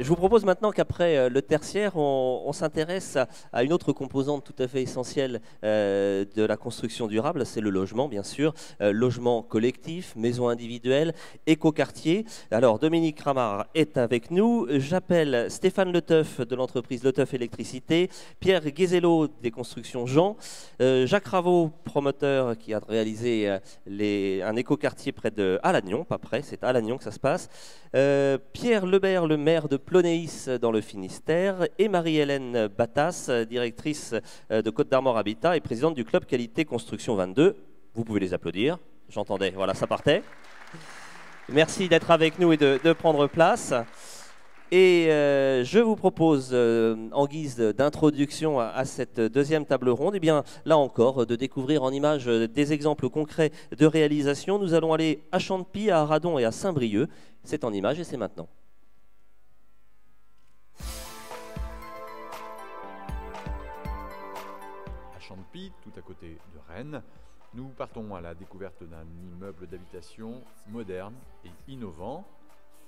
Je vous propose maintenant qu'après le tertiaire, on s'intéresse à une autre composante tout à fait essentielle de la construction durable, c'est le logement, bien sûr. Logement collectif, maison individuelle, écoquartier. Alors, Dominique Ramard est avec nous. J'appelle Stéphane Leteuf de l'entreprise Leteuf Électricité, Pierre Guézelot des constructions Jean, Jacques Raveau, promoteur qui a réalisé un écoquartier près de Alagnon, pas près, c'est à Alagnon que ça se passe. Pierre Lebert, le maire de Plonéis dans le Finistère, et Marie-Hélène Battas, directrice de Côte d'Armor Habitat et présidente du club Qualité Construction 22. Vous pouvez les applaudir, j'entendais, voilà, ça partait. Merci d'être avec nous et de prendre place. Et je vous propose, en guise d'introduction à cette deuxième table ronde, eh bien, là encore, de découvrir en images des exemples concrets de réalisation. Nous allons aller à Champy, à Aradon et à Saint-Brieuc. C'est en images et c'est maintenant. À Champy, tout à côté de Rennes, nous partons à la découverte d'un immeuble d'habitation moderne et innovant,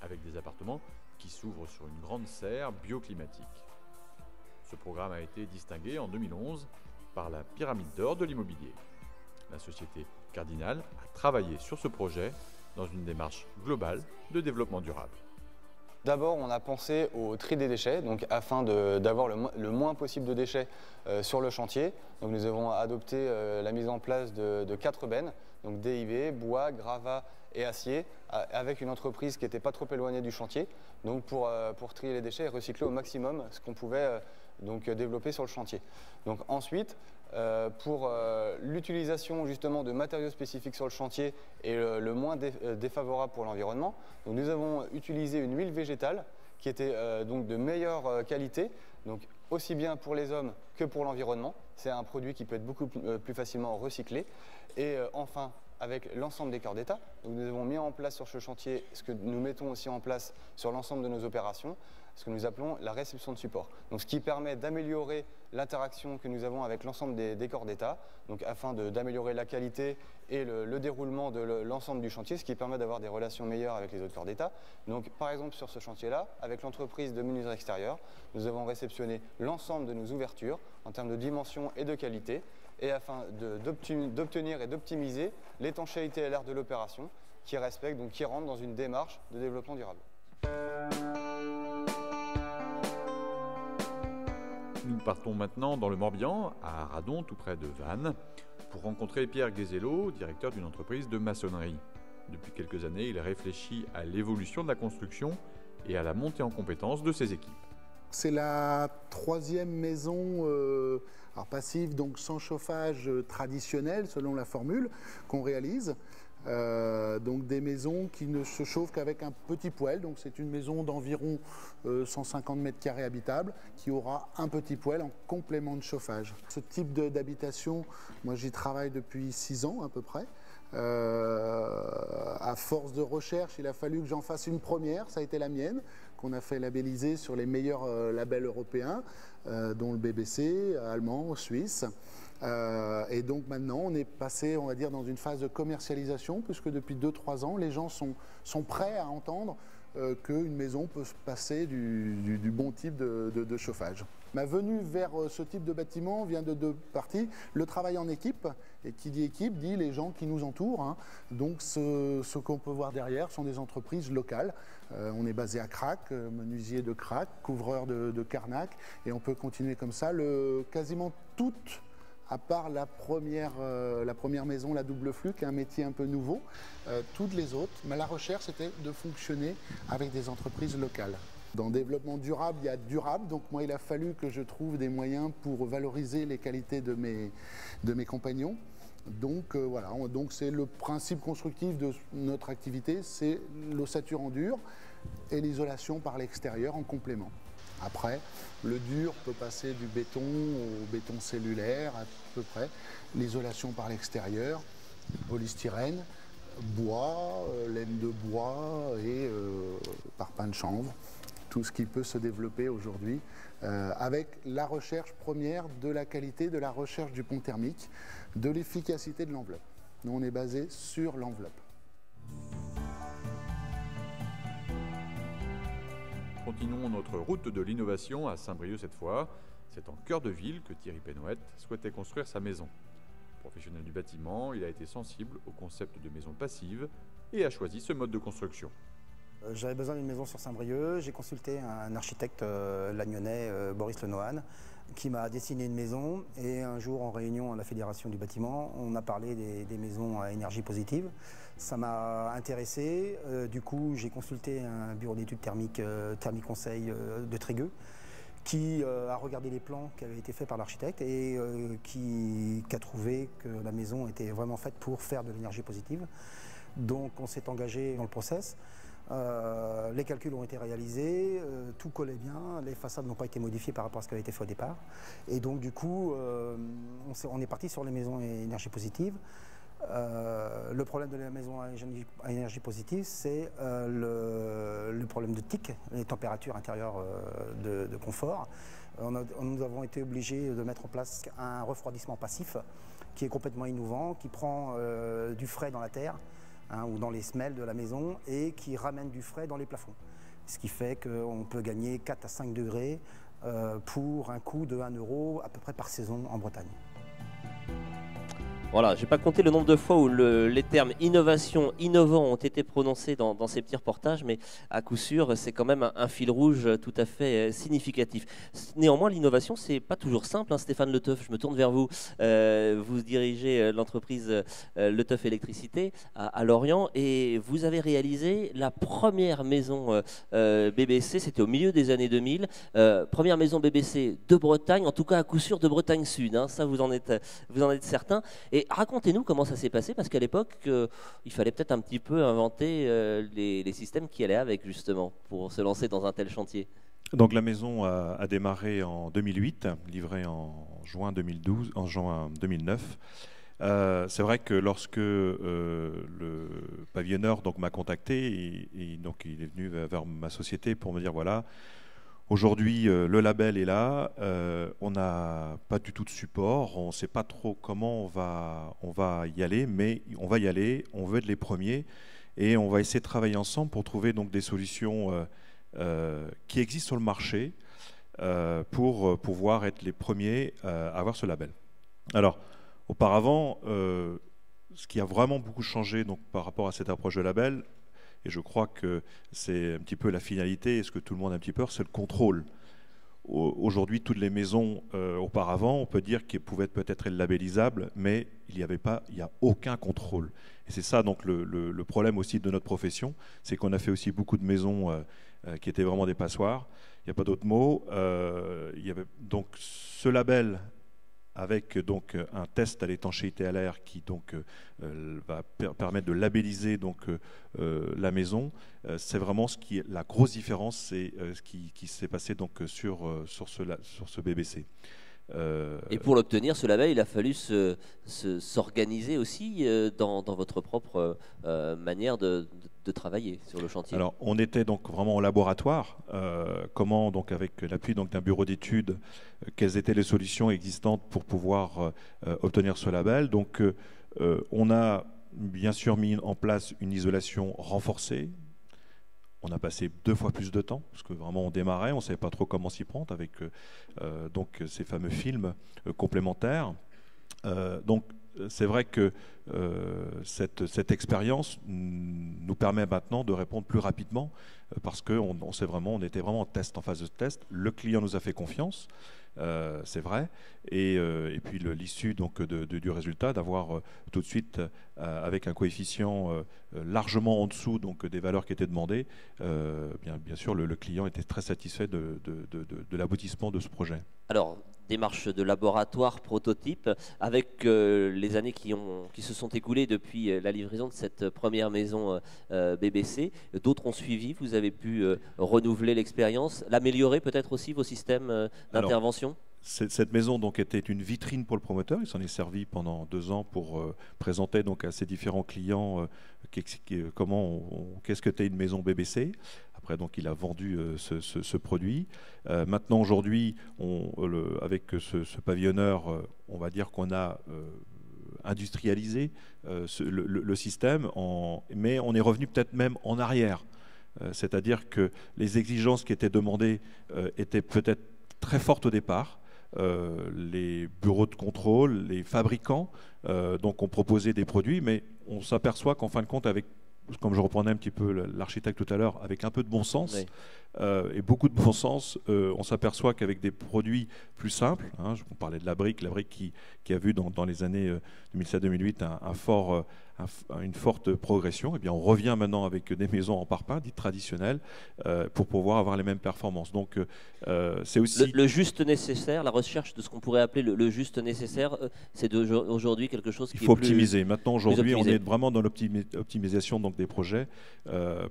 avec des appartements qui s'ouvre sur une grande serre bioclimatique. Ce programme a été distingué en 2011 par la Pyramide d'Or de l'immobilier. La société Cardinal a travaillé sur ce projet dans une démarche globale de développement durable. D'abord, on a pensé au tri des déchets, donc afin d'avoir le moins possible de déchets sur le chantier. Donc, nous avons adopté la mise en place de 4 bennes, donc DIV, bois, gravat et acier, avec une entreprise qui n'était pas trop éloignée du chantier, donc pour trier les déchets et recycler au maximum ce qu'on pouvait donc développer sur le chantier. Donc ensuite, pour l'utilisation justement de matériaux spécifiques sur le chantier et le moins défavorable pour l'environnement, nous avons utilisé une huile végétale qui était donc de meilleure qualité, donc aussi bien pour les hommes que pour l'environnement. C'est un produit qui peut être beaucoup plus facilement recyclé. Et enfin, avec l'ensemble des corps d'État, nous avons mis en place sur ce chantier ce que nous mettons aussi en place sur l'ensemble de nos opérations, ce que nous appelons la réception de support. Donc, ce qui permet d'améliorer l'interaction que nous avons avec l'ensemble des corps d'État, donc afin d'améliorer la qualité et le déroulement de l'ensemble du chantier, ce qui permet d'avoir des relations meilleures avec les autres corps d'État. Donc, par exemple, sur ce chantier-là, avec l'entreprise de menuiserie extérieure, nous avons réceptionné l'ensemble de nos ouvertures en termes de dimension et de qualité, et afin d'obtenir et d'optimiser l'étanchéité et l'air de l'opération qui respecte, donc qui rentre dans une démarche de développement durable. Nous partons maintenant dans le Morbihan, à Aradon, tout près de Vannes, pour rencontrer Pierre Guézelot, directeur d'une entreprise de maçonnerie. Depuis quelques années, il réfléchit à l'évolution de la construction et à la montée en compétences de ses équipes. C'est la 3e maison passive, donc sans chauffage traditionnel, selon la formule qu'on réalise. Donc des maisons qui ne se chauffent qu'avec un petit poêle. Donc c'est une maison d'environ 150 mètres carrés habitable qui aura un petit poêle en complément de chauffage. Ce type d'habitation, moi j'y travaille depuis 6 ans à peu près. À force de recherche, il a fallu que j'en fasse une première, ça a été la mienne, qu'on a fait labelliser sur les meilleurs labels européens, dont le BBC, allemand, suisse. Et donc maintenant, on est passé, on va dire, dans une phase de commercialisation, puisque depuis 2-3 ans, les gens sont prêts à entendre qu'une maison peut se passer du bon type de chauffage. Ma venue vers ce type de bâtiment vient de 2 parties. Le travail en équipe, et qui dit équipe, dit les gens qui nous entourent. Hein. Donc ce qu'on peut voir derrière sont des entreprises locales. On est basé à Crac, menuisier de Crac, couvreur de Carnac, et on peut continuer comme ça. Quasiment toutes, à part la première maison, la double flux, qui est un métier un peu nouveau, toutes les autres, mais la recherche c'était de fonctionner avec des entreprises locales. Dans le développement durable, il y a durable, donc moi il a fallu que je trouve des moyens pour valoriser les qualités de mes compagnons. Donc voilà, donc c'est le principe constructif de notre activité, c'est l'ossature en dur et l'isolation par l'extérieur en complément. Après, le dur peut passer du béton au béton cellulaire à peu près, l'isolation par l'extérieur, polystyrène, bois, laine de bois et parpaing de chanvre. Tout ce qui peut se développer aujourd'hui avec la recherche première de la qualité, de la recherche du pont thermique, de l'efficacité de l'enveloppe. Nous, on est basé sur l'enveloppe. Continuons notre route de l'innovation à Saint-Brieuc cette fois. C'est en cœur de ville que Thierry Penouette souhaitait construire sa maison. Professionnel du bâtiment, il a été sensible au concept de maison passive et a choisi ce mode de construction. J'avais besoin d'une maison sur Saint-Brieuc. J'ai consulté un architecte lagnonnais, Boris Lenohan, qui m'a dessiné une maison. Et un jour, en réunion à la Fédération du bâtiment, on a parlé des maisons à énergie positive. Ça m'a intéressé. Du coup, j'ai consulté un bureau d'études thermiques, Thermic Conseil de Trégueux, qui a regardé les plans qui avaient été faits par l'architecte et qui a trouvé que la maison était vraiment faite pour faire de l'énergie positive. Donc on s'est engagé dans le process. Les calculs ont été réalisés, tout collait bien, les façades n'ont pas été modifiées par rapport à ce qui avait été fait au départ. Et donc du coup, on est parti sur les maisons à énergie positive. Le problème de la maison à énergie positive, c'est le problème de TIC, les températures intérieures de confort. Nous avons été obligés de mettre en place un refroidissement passif qui est complètement innovant, qui prend du frais dans la terre ou dans les semelles de la maison et qui ramène du frais dans les plafonds. Ce qui fait qu'on peut gagner 4 à 5 degrés pour un coût de 1 € à peu près par saison en Bretagne. Voilà, je n'ai pas compté le nombre de fois où les termes innovation, innovant ont été prononcés dans ces petits reportages, mais à coup sûr, c'est quand même un fil rouge tout à fait significatif. Néanmoins, l'innovation, c'est pas toujours simple, hein, Stéphane Le Teuf, je me tourne vers vous. Vous dirigez l'entreprise Le Teuf Électricité à Lorient et vous avez réalisé la première maison BBC, c'était au milieu des années 2000. Première maison BBC de Bretagne, en tout cas à coup sûr de Bretagne Sud, hein, ça vous en êtes certain. Et racontez-nous comment ça s'est passé, parce qu'à l'époque, il fallait peut-être un petit peu inventer les systèmes qui allaient avec, justement, pour se lancer dans un tel chantier. Donc la maison a démarré en 2008, livrée en juin 2009. C'est vrai que lorsque le pavillonneur m'a contacté, donc il est venu vers ma société pour me dire voilà, aujourd'hui, le label est là, on n'a pas du tout de support, on ne sait pas trop comment on va y aller, mais on va y aller, on veut être les premiers et on va essayer de travailler ensemble pour trouver donc des solutions qui existent sur le marché pour pouvoir être les premiers à avoir ce label. Alors, auparavant, ce qui a vraiment beaucoup changé donc, par rapport à cette approche de label, et je crois que c'est un petit peu la finalité, et ce que tout le monde a un petit peu, c'est le contrôle. Aujourd'hui, toutes les maisons, auparavant, on peut dire qu'elles pouvaient peut-être être labellisables, mais il n'y a aucun contrôle. Et c'est ça donc le problème aussi de notre profession, c'est qu'on a fait aussi beaucoup de maisons qui étaient vraiment des passoires. Il n'y a pas d'autre mot. Il y avait donc ce label avec donc un test à l'étanchéité à l'air qui donc va permettre de labelliser donc la maison. C'est vraiment la grosse différence, c'est ce qui s'est passé donc sur ce BBC. Et pour l'obtenir, ce label, il a fallu s'organiser aussi dans votre propre manière de travailler sur le chantier. Alors, on était donc vraiment au laboratoire. Comment, donc, avec l'appui d'un bureau d'études, quelles étaient les solutions existantes pour pouvoir obtenir ce label. Donc, on a bien sûr mis en place une isolation renforcée. On a passé 2 fois plus de temps, parce que vraiment on démarrait, on ne savait pas trop comment s'y prendre avec donc ces fameux films complémentaires. Donc c'est vrai que cette expérience nous permet maintenant de répondre plus rapidement, parce qu'on était vraiment en test, en phase de test. Le client nous a fait confiance. C'est vrai, et puis l'issue donc du résultat d'avoir tout de suite avec un coefficient largement en dessous donc des valeurs qui étaient demandées, bien sûr le client était très satisfait de l'aboutissement de ce projet. Alors, démarche de laboratoire, prototype, avec les années qui se sont écoulées depuis la livraison de cette première maison BBC, d'autres ont suivi, vous avez pu renouveler l'expérience, l'améliorer peut-être aussi vos systèmes d'intervention? Cette maison donc était une vitrine pour le promoteur. Il s'en est servi pendant 2 ans pour présenter donc à ses différents clients qu'est-ce que t'es une maison BBC. Après donc il a vendu ce produit. Maintenant aujourd'hui, avec ce pavillonneur, on va dire qu'on a industrialisé le système, mais on est revenu peut-être même en arrière. C'est-à-dire que les exigences qui étaient demandées étaient peut-être très fortes au départ. Les bureaux de contrôle, les fabricants donc ont proposé des produits, mais on s'aperçoit qu'en fin de compte, avec, comme je reprenais un petit peu l'architecte tout à l'heure, avec un peu de bon sens et beaucoup de bon sens, on s'aperçoit qu'avec des produits plus simples, hein, on parlait de la brique qui a vu dans les années 2007-2008 une forte progression, et bien on revient maintenant avec des maisons en parpaing dites traditionnelles pour pouvoir avoir les mêmes performances. Donc c'est aussi le juste nécessaire, la recherche de ce qu'on pourrait appeler le juste nécessaire, c'est aujourd'hui quelque chose qui il faut est plus optimiser. Maintenant, aujourd'hui, on optimisé. est vraiment dans l'optimisation donc des projets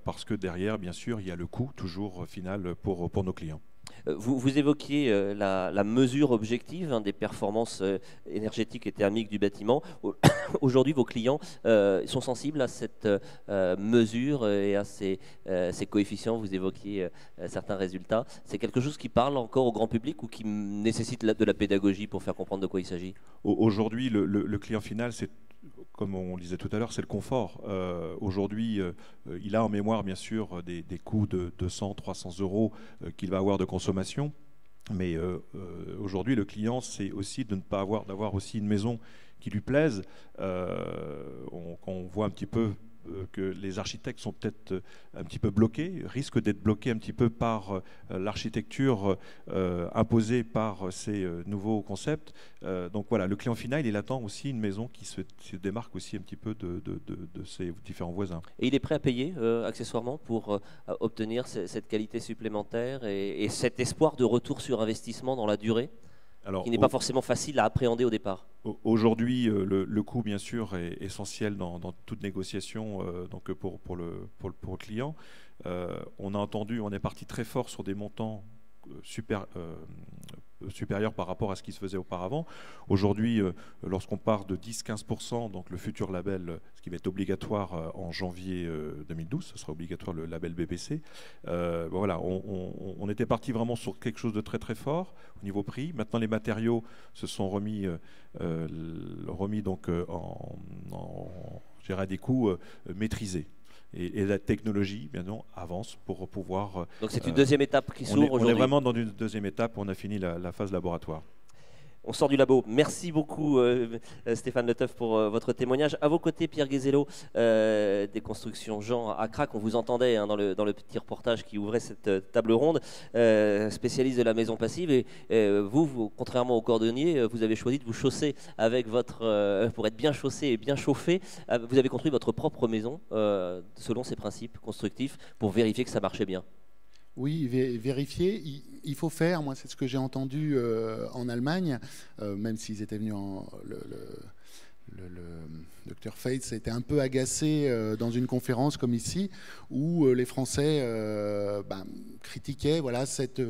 parce que derrière, bien sûr, il y a le coût toujours final pour nos clients. Vous évoquiez la mesure objective des performances énergétiques et thermiques du bâtiment. Aujourd'hui, vos clients sont sensibles à cette mesure et à ces coefficients. Vous évoquiez certains résultats. C'est quelque chose qui parle encore au grand public ou qui nécessite de la pédagogie pour faire comprendre de quoi il s'agit? Aujourd'hui, le client final, c'est, comme on le disait tout à l'heure, c'est le confort. Aujourd'hui, il a en mémoire, bien sûr, des coûts de 200, 300 euros qu'il va avoir de consommation. Mais aujourd'hui, le client, c'est aussi de ne pas d'avoir aussi une maison qui lui plaise. On voit un petit peu que les architectes sont peut-être un petit peu bloqués, risquent d'être bloqués un petit peu par l'architecture imposée par ces nouveaux concepts. Donc voilà, le client final, il attend aussi une maison qui se démarque aussi un petit peu de ses différents voisins. Et il est prêt à payer accessoirement pour obtenir cette qualité supplémentaire et cet espoir de retour sur investissement dans la durée, qui n'est pas forcément facile à appréhender au départ? Aujourd'hui, le coût, bien sûr, est essentiel dans toute négociation donc pour le client. On est parti très fort sur des montants supérieurs par rapport à ce qui se faisait auparavant. Aujourd'hui, lorsqu'on part de 10-15%, donc le futur label, ce qui va être obligatoire en janvier 2012, ce sera obligatoire le label BBC. Voilà, on était parti vraiment sur quelque chose de très très fort au niveau prix. Maintenant, les matériaux se sont remis donc je dirais, à des coûts maîtrisés. Et la technologie, bien sûr, avance pour pouvoir... Donc c'est une deuxième étape qui s'ouvre aujourd'hui. On est vraiment dans une deuxième étape, on a fini la phase laboratoire. On sort du labo. Merci beaucoup Stéphane Le Teuf pour votre témoignage. À vos côtés, Pierre Guézello, des constructions Jean à Crac. On vous entendait dans le petit reportage qui ouvrait cette table ronde, spécialiste de la maison passive. Et vous, contrairement aux cordonniers, vous avez choisi de vous chausser avec pour être bien chaussé et bien chauffé. Vous avez construit votre propre maison selon ces principes constructifs pour vérifier que ça marchait bien. Oui, vérifier, il faut faire, moi c'est ce que j'ai entendu en Allemagne, même s'ils étaient venus le docteur Feitz était un peu agacé dans une conférence comme ici, où les Français critiquaient voilà, cette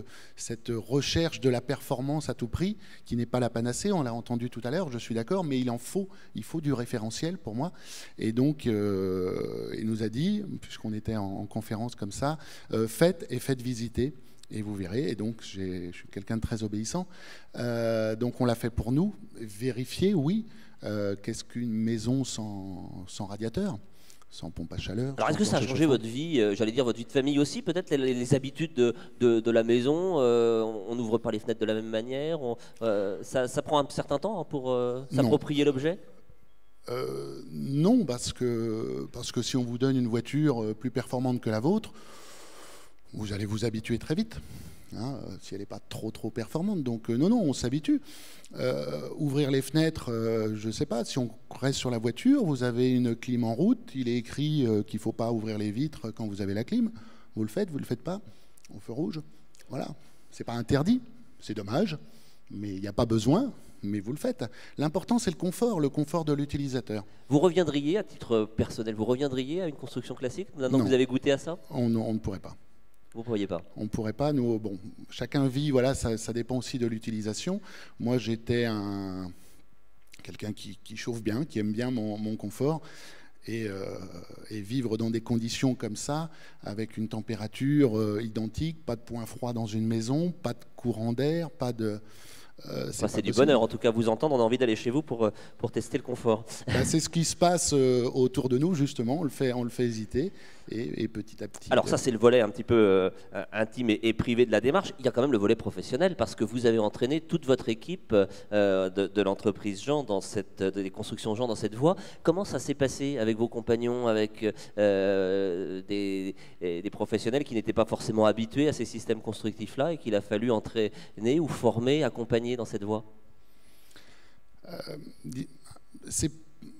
recherche de la performance à tout prix, qui n'est pas la panacée, on l'a entendu tout à l'heure, je suis d'accord, mais il faut du référentiel pour moi. Et donc, il nous a dit, puisqu'on était en conférence comme ça, faites visiter. Et vous verrez, et donc je suis quelqu'un de très obéissant. Donc on l'a fait pour nous, vérifier, oui. Qu'est-ce qu'une maison sans radiateur, sans pompe à chaleur? Alors est-ce que ça a changé votre vie, j'allais dire votre vie de famille aussi, peut-être les habitudes de la maison, on n'ouvre pas les fenêtres de la même manière, ça prend un certain temps pour s'approprier l'objet? Non, parce que si on vous donne une voiture plus performante que la vôtre, vous allez vous habituer très vite. Hein, si elle n'est pas trop performante. Donc non, on s'habitue. Ouvrir les fenêtres, je ne sais pas, si on reste sur la voiture, vous avez une clim en route, il est écrit qu'il ne faut pas ouvrir les vitres quand vous avez la clim. Vous le faites pas, au feu rouge. Voilà, c'est pas interdit, c'est dommage, mais il n'y a pas besoin, mais vous le faites. L'important, c'est le confort de l'utilisateur. Vous reviendriez, à titre personnel, à une construction classique, maintenant que vous avez goûté à ça? On ne pourrait pas. Vous ne pourriez pas? On ne pourrait pas. Nous, bon, chacun vit, voilà, ça dépend aussi de l'utilisation. Moi, j'étais quelqu'un qui chauffe bien, qui aime bien mon confort. Et vivre dans des conditions comme ça, avec une température identique, pas de point froid dans une maison, pas de courant d'air, pas de... c'est du bonheur, en tout cas, vous entendre, on a envie d'aller chez vous pour tester le confort. C'est ce qui se passe autour de nous, justement, on le fait hésiter. et petit à petit. Alors ça, c'est le volet un petit peu intime et privé de la démarche. Il y a quand même le volet professionnel, parce que vous avez entraîné toute votre équipe de l'entreprise Jean, des constructions Jean, dans cette voie. Comment ça s'est passé avec vos compagnons, avec des professionnels qui n'étaient pas forcément habitués à ces systèmes constructifs-là et qu'il a fallu entraîner ou former, accompagner dans cette voie? C'est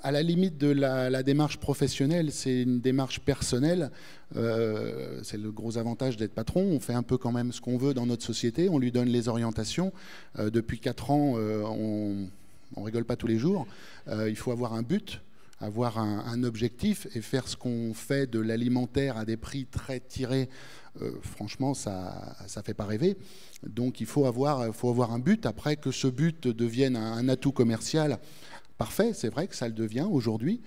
à la limite de la démarche professionnelle, c'est une démarche personnelle. C'est le gros avantage d'être patron. On fait un peu quand même ce qu'on veut dans notre société, on lui donne les orientations. Depuis 4 ans, on ne rigole pas tous les jours. Il faut avoir un but, avoir un objectif, et faire ce qu'on fait de l'alimentaire à des prix très tirés. Franchement, ça ne fait pas rêver. Donc il faut avoir un but. Après, que ce but devienne un atout commercial, parfait, c'est vrai que ça le devient aujourd'hui,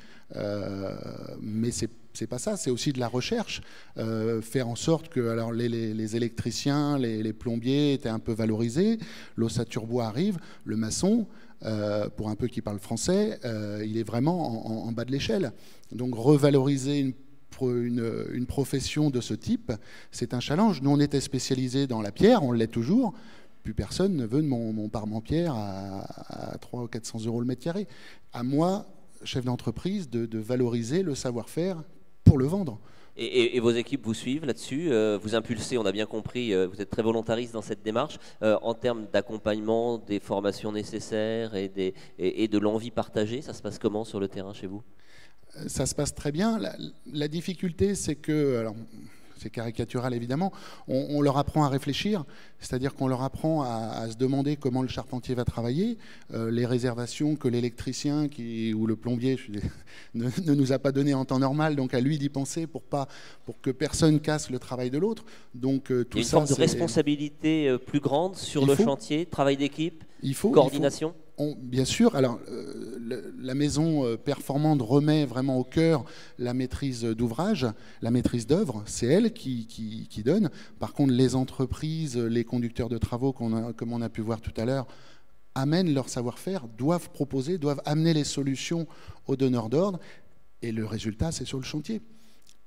mais c'est pas ça, c'est aussi de la recherche. Faire en sorte que alors, les électriciens, les plombiers étaient un peu valorisés, l'ossature bois arrive, le maçon, pour un peu qui parle français, il est vraiment en bas de l'échelle. Donc revaloriser une profession de ce type, c'est un challenge. Nous, on était spécialisés dans la pierre, on l'est toujours. Plus personne ne veut de mon parement-pierre à 300 ou 400 euros le mètre carré. À moi, chef d'entreprise, de valoriser le savoir-faire pour le vendre. Et vos équipes vous suivent là-dessus, vous impulsez, on a bien compris, vous êtes très volontariste dans cette démarche, en termes d'accompagnement, des formations nécessaires et de l'envie partagée. Ça se passe comment sur le terrain chez vous? Ça se passe très bien. La difficulté, c'est que... Alors, c'est caricatural évidemment, on leur apprend à réfléchir, c'est-à-dire qu'on leur apprend à se demander comment le charpentier va travailler, les réservations que l'électricien ou le plombier ne nous a pas données en temps normal, donc à lui d'y penser pour que personne casse le travail de l'autre. Donc, tout il y a une ça, forme de responsabilité plus grande sur le chantier, travail d'équipe, coordination. Bien sûr, alors la maison performante remet vraiment au cœur la maîtrise d'ouvrage, la maîtrise d'œuvre, c'est elle qui donne. Par contre, les entreprises, les conducteurs de travaux, comme on a pu voir tout à l'heure, amènent leur savoir-faire, doivent proposer, doivent amener les solutions aux donneurs d'ordre, et le résultat, c'est sur le chantier.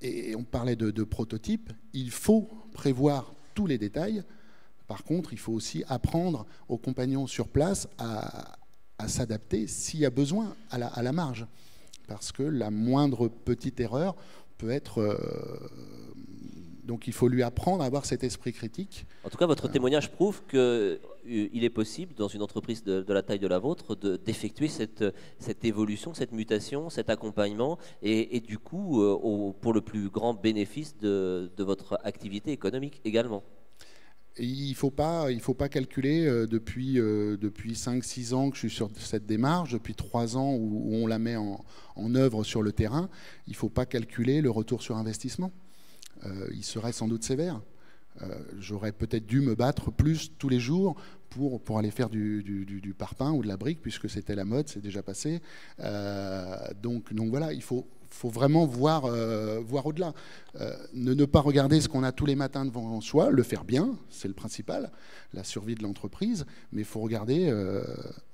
Et on parlait de prototypes, il faut prévoir tous les détails. Par contre, il faut aussi apprendre aux compagnons sur place à s'adapter s'il y a besoin à la marge. Parce que la moindre petite erreur peut être... donc il faut lui apprendre à avoir cet esprit critique. En tout cas, votre témoignage prouve qu'il est possible, dans une entreprise de la taille de la vôtre, d'effectuer cette évolution, cette mutation, cet accompagnement, et du coup, pour le plus grand bénéfice de votre activité économique également. Il ne faut pas calculer depuis 5-6 ans que je suis sur cette démarche, depuis 3 ans où on la met en œuvre sur le terrain, il ne faut pas calculer le retour sur investissement. Il serait sans doute sévère. J'aurais peut-être dû me battre plus tous les jours pour aller faire du parpaing ou de la brique, puisque c'était la mode, c'est déjà passé. Donc voilà, il faut vraiment voir au-delà. Ne pas regarder ce qu'on a tous les matins devant soi, le faire bien, c'est le principal, la survie de l'entreprise, mais il faut regarder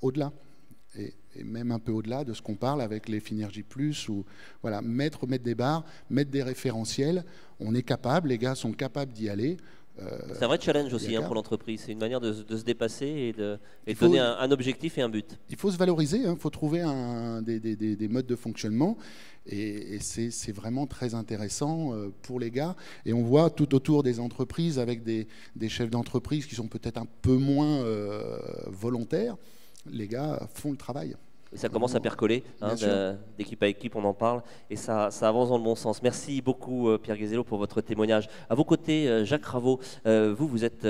au-delà. Et même un peu au-delà de ce qu'on parle avec les Finergie Plus, ou voilà, mettre des barres, mettre des référentiels. On est capable, les gars sont capables d'y aller. C'est un vrai challenge aussi pour l'entreprise. C'est une manière de se dépasser et de donner un objectif et un but. Il faut se valoriser, il faut trouver des modes de fonctionnement. Et c'est vraiment très intéressant pour les gars. Et on voit tout autour des entreprises avec des chefs d'entreprise qui sont peut-être un peu moins volontaires. Les gars font le travail. Et ça commence à percoler, d'équipe à équipe, on en parle, et ça avance dans le bon sens. Merci beaucoup Pierre Guézelot pour votre témoignage. À vos côtés, Jacques Raveau, vous êtes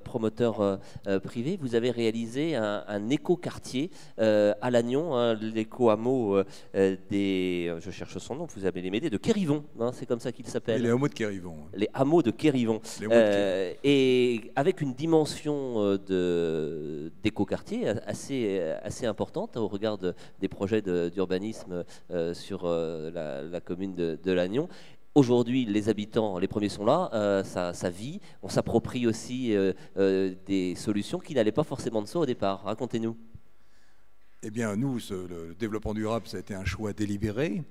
promoteur privé, vous avez réalisé un éco-quartier à Lannion, l'éco-hameau je cherche son nom, vous allez m'aider, de Quérivon, c'est comme ça qu'il s'appelle. Les hameaux de Quérivon. Les hameaux de Quérivon. Et avec une dimension d'éco-quartier assez importante au regard des projets d'urbanisme sur la commune de Lannion. Aujourd'hui, les habitants, les premiers sont là, ça vit, on s'approprie aussi des solutions qui n'allaient pas forcément de soi au départ. Racontez-nous. Eh bien, nous, le développement durable, ça a été un choix délibéré.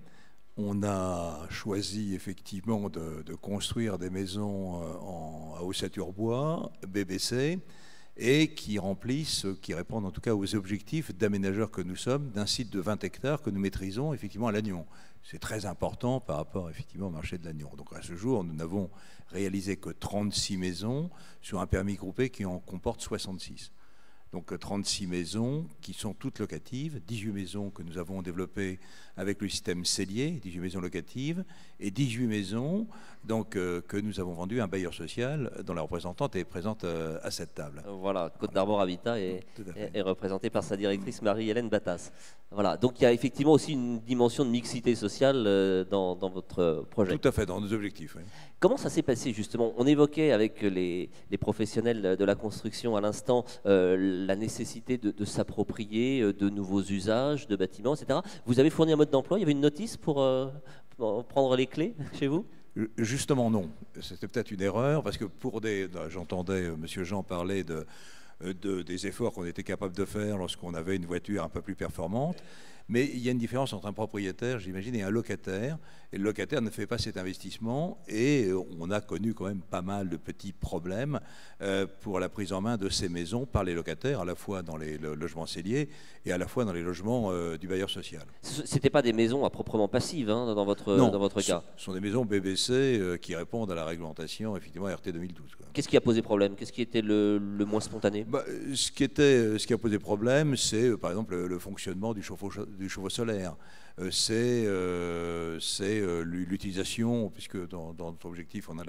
On a choisi effectivement de construire des maisons à ossature-bois, BBC, et qui remplissent, qui répondent en tout cas aux objectifs d'aménageurs que nous sommes, d'un site de 20 hectares que nous maîtrisons effectivement à Lannion. C'est très important par rapport effectivement au marché de Lannion. Donc à ce jour, nous n'avons réalisé que 36 maisons sur un permis groupé qui en comporte 66. Donc 36 maisons qui sont toutes locatives, 18 maisons que nous avons développées avec le système cellier, 18 maisons locatives, et 18 maisons donc, que nous avons vendues à un bailleur social dont la représentante est présente à cette table. Voilà, Côte d'Armor Habitat est représentée par sa directrice Marie-Hélène Battas. Voilà, donc il y a effectivement aussi une dimension de mixité sociale dans votre projet. Tout à fait, dans nos objectifs. Oui. Comment ça s'est passé justement? On évoquait avec les professionnels de la construction à l'instant la nécessité de s'approprier de nouveaux usages de bâtiments, etc. Vous avez fourni un mode d'emploi? Il y avait une notice pour prendre les clés chez vous? Justement non. C'était peut-être une erreur parce que j'entendais M. Jean parler des efforts qu'on était capable de faire lorsqu'on avait une voiture un peu plus performante. Mais il y a une différence entre un propriétaire, j'imagine, et un locataire. Et le locataire ne fait pas cet investissement et on a connu quand même pas mal de petits problèmes pour la prise en main de ces maisons par les locataires, à la fois dans les logements celliers et à la fois dans les logements du bailleur social. Ce n'étaient pas des maisons à proprement passives dans votre cas? Ce sont des maisons BBC qui répondent à la réglementation, effectivement, RT 2012. Qu'est-ce qui a posé problème? Qu'est-ce qui était le moins spontané? Ce qui a posé problème, c'est par exemple le fonctionnement du chauffe-eau solaire. C'est l'utilisation, puisque dans notre objectif, on a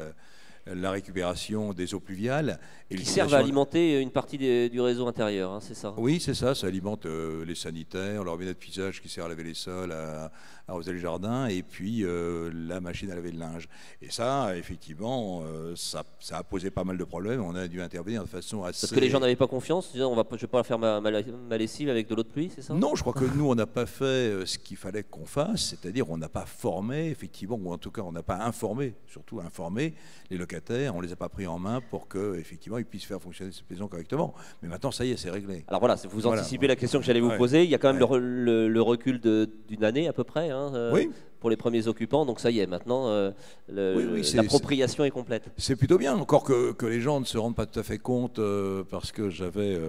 la récupération des eaux pluviales. Et qui servent à alimenter une partie du réseau intérieur, c'est ça? Oui, c'est ça. Ça alimente les sanitaires, le robinet de puisage qui sert à laver les sols, à arroser les jardins, et puis la machine à laver le linge. Et ça, effectivement, ça a posé pas mal de problèmes. On a dû intervenir de façon assez... Parce que les gens n'avaient pas confiance, disant je ne vais pas faire ma lessive avec de l'eau de pluie, c'est ça? Non, je crois que nous, on n'a pas fait ce qu'il fallait qu'on fasse, c'est-à-dire on n'a pas formé, effectivement, ou en tout cas on n'a pas informé, surtout informé les locataires, on ne les a pas pris en main pour que effectivement ils puissent faire fonctionner cette maison correctement. Mais maintenant, ça y est, c'est réglé. Alors voilà, vous anticipez la question que j'allais vous poser. Il y a quand même le recul d'une année à peu près oui. Pour les premiers occupants. Donc ça y est, maintenant, l'appropriation est complète. C'est plutôt bien, encore que les gens ne se rendent pas tout à fait compte, parce que j'avais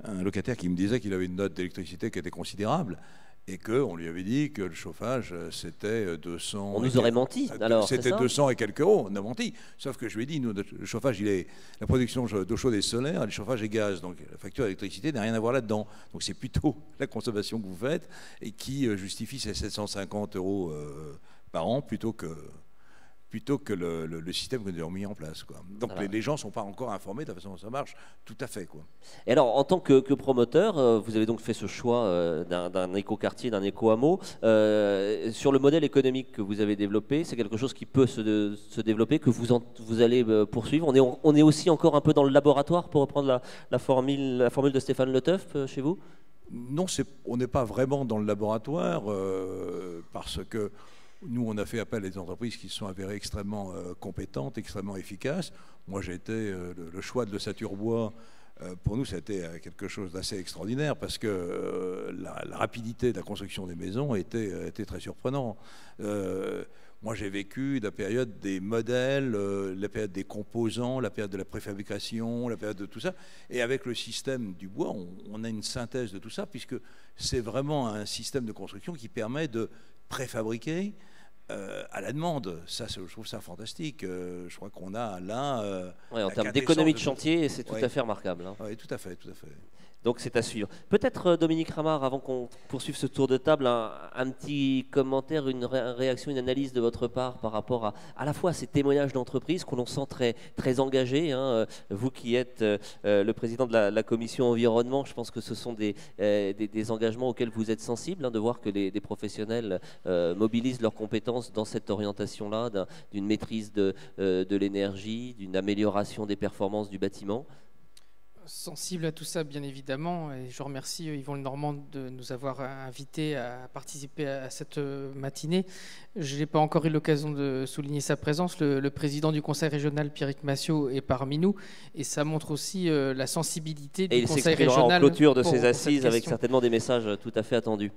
un locataire qui me disait qu'il avait une note d'électricité qui était considérable. Et qu'on lui avait dit que le chauffage, c'était 200... On nous aurait menti, alors, c'était 200 et quelques euros, on a menti. Sauf que je lui ai dit, nous, le chauffage, la production d'eau chaude et solaire, le chauffage et gaz. Donc la facture d'électricité n'a rien à voir là-dedans. Donc c'est plutôt la consommation que vous faites et qui justifie ces 750 euros par an plutôt que le système que nous avons mis en place. Quoi. Donc les gens ne sont pas encore informés de la façon dont ça marche, tout à fait. Quoi. Et alors, en tant que promoteur, vous avez donc fait ce choix d'un écoquartier, d'un éco-hameau. Sur le modèle économique que vous avez développé, c'est quelque chose qui peut se développer, que vous allez poursuivre. On est aussi encore un peu dans le laboratoire, pour reprendre la formule de Stéphane Le Teuf chez vous? Non, on n'est pas vraiment dans le laboratoire, parce que nous, on a fait appel à des entreprises qui se sont avérées extrêmement compétentes, extrêmement efficaces. Moi, j'ai été le choix de l'ossature bois. Pour nous, ça a été quelque chose d'assez extraordinaire parce que la rapidité de la construction des maisons était très surprenante. Moi, j'ai vécu la période des modèles, la période des composants, la période de la préfabrication, la période de tout ça. Et avec le système du bois, on a une synthèse de tout ça puisque c'est vraiment un système de construction qui permet de préfabriquer à la demande. Ça, je trouve ça fantastique. Je crois qu'on a là... en termes d'économie de chantier, c'est tout à fait remarquable. Oui, tout à fait, tout à fait. Donc c'est à suivre. Peut-être Dominique Ramard, avant qu'on poursuive ce tour de table, un petit commentaire, une réaction, une analyse de votre part par rapport à la fois à ces témoignages d'entreprise qu'on sent très, très engagés. Vous qui êtes le président de la commission environnement, je pense que ce sont des engagements auxquels vous êtes sensible, de voir que des professionnels mobilisent leurs compétences dans cette orientation-là, d'une maîtrise de l'énergie, d'une amélioration des performances du bâtiment. Sensible à tout ça, bien évidemment, et je remercie Yvon Lenormand de nous avoir invités à participer à cette matinée. Je n'ai pas encore eu l'occasion de souligner sa présence. Le président du conseil régional, Pierrick Massiot, est parmi nous, et ça montre aussi la sensibilité du conseil régional. En clôture de ces assises avec certainement des messages tout à fait attendus.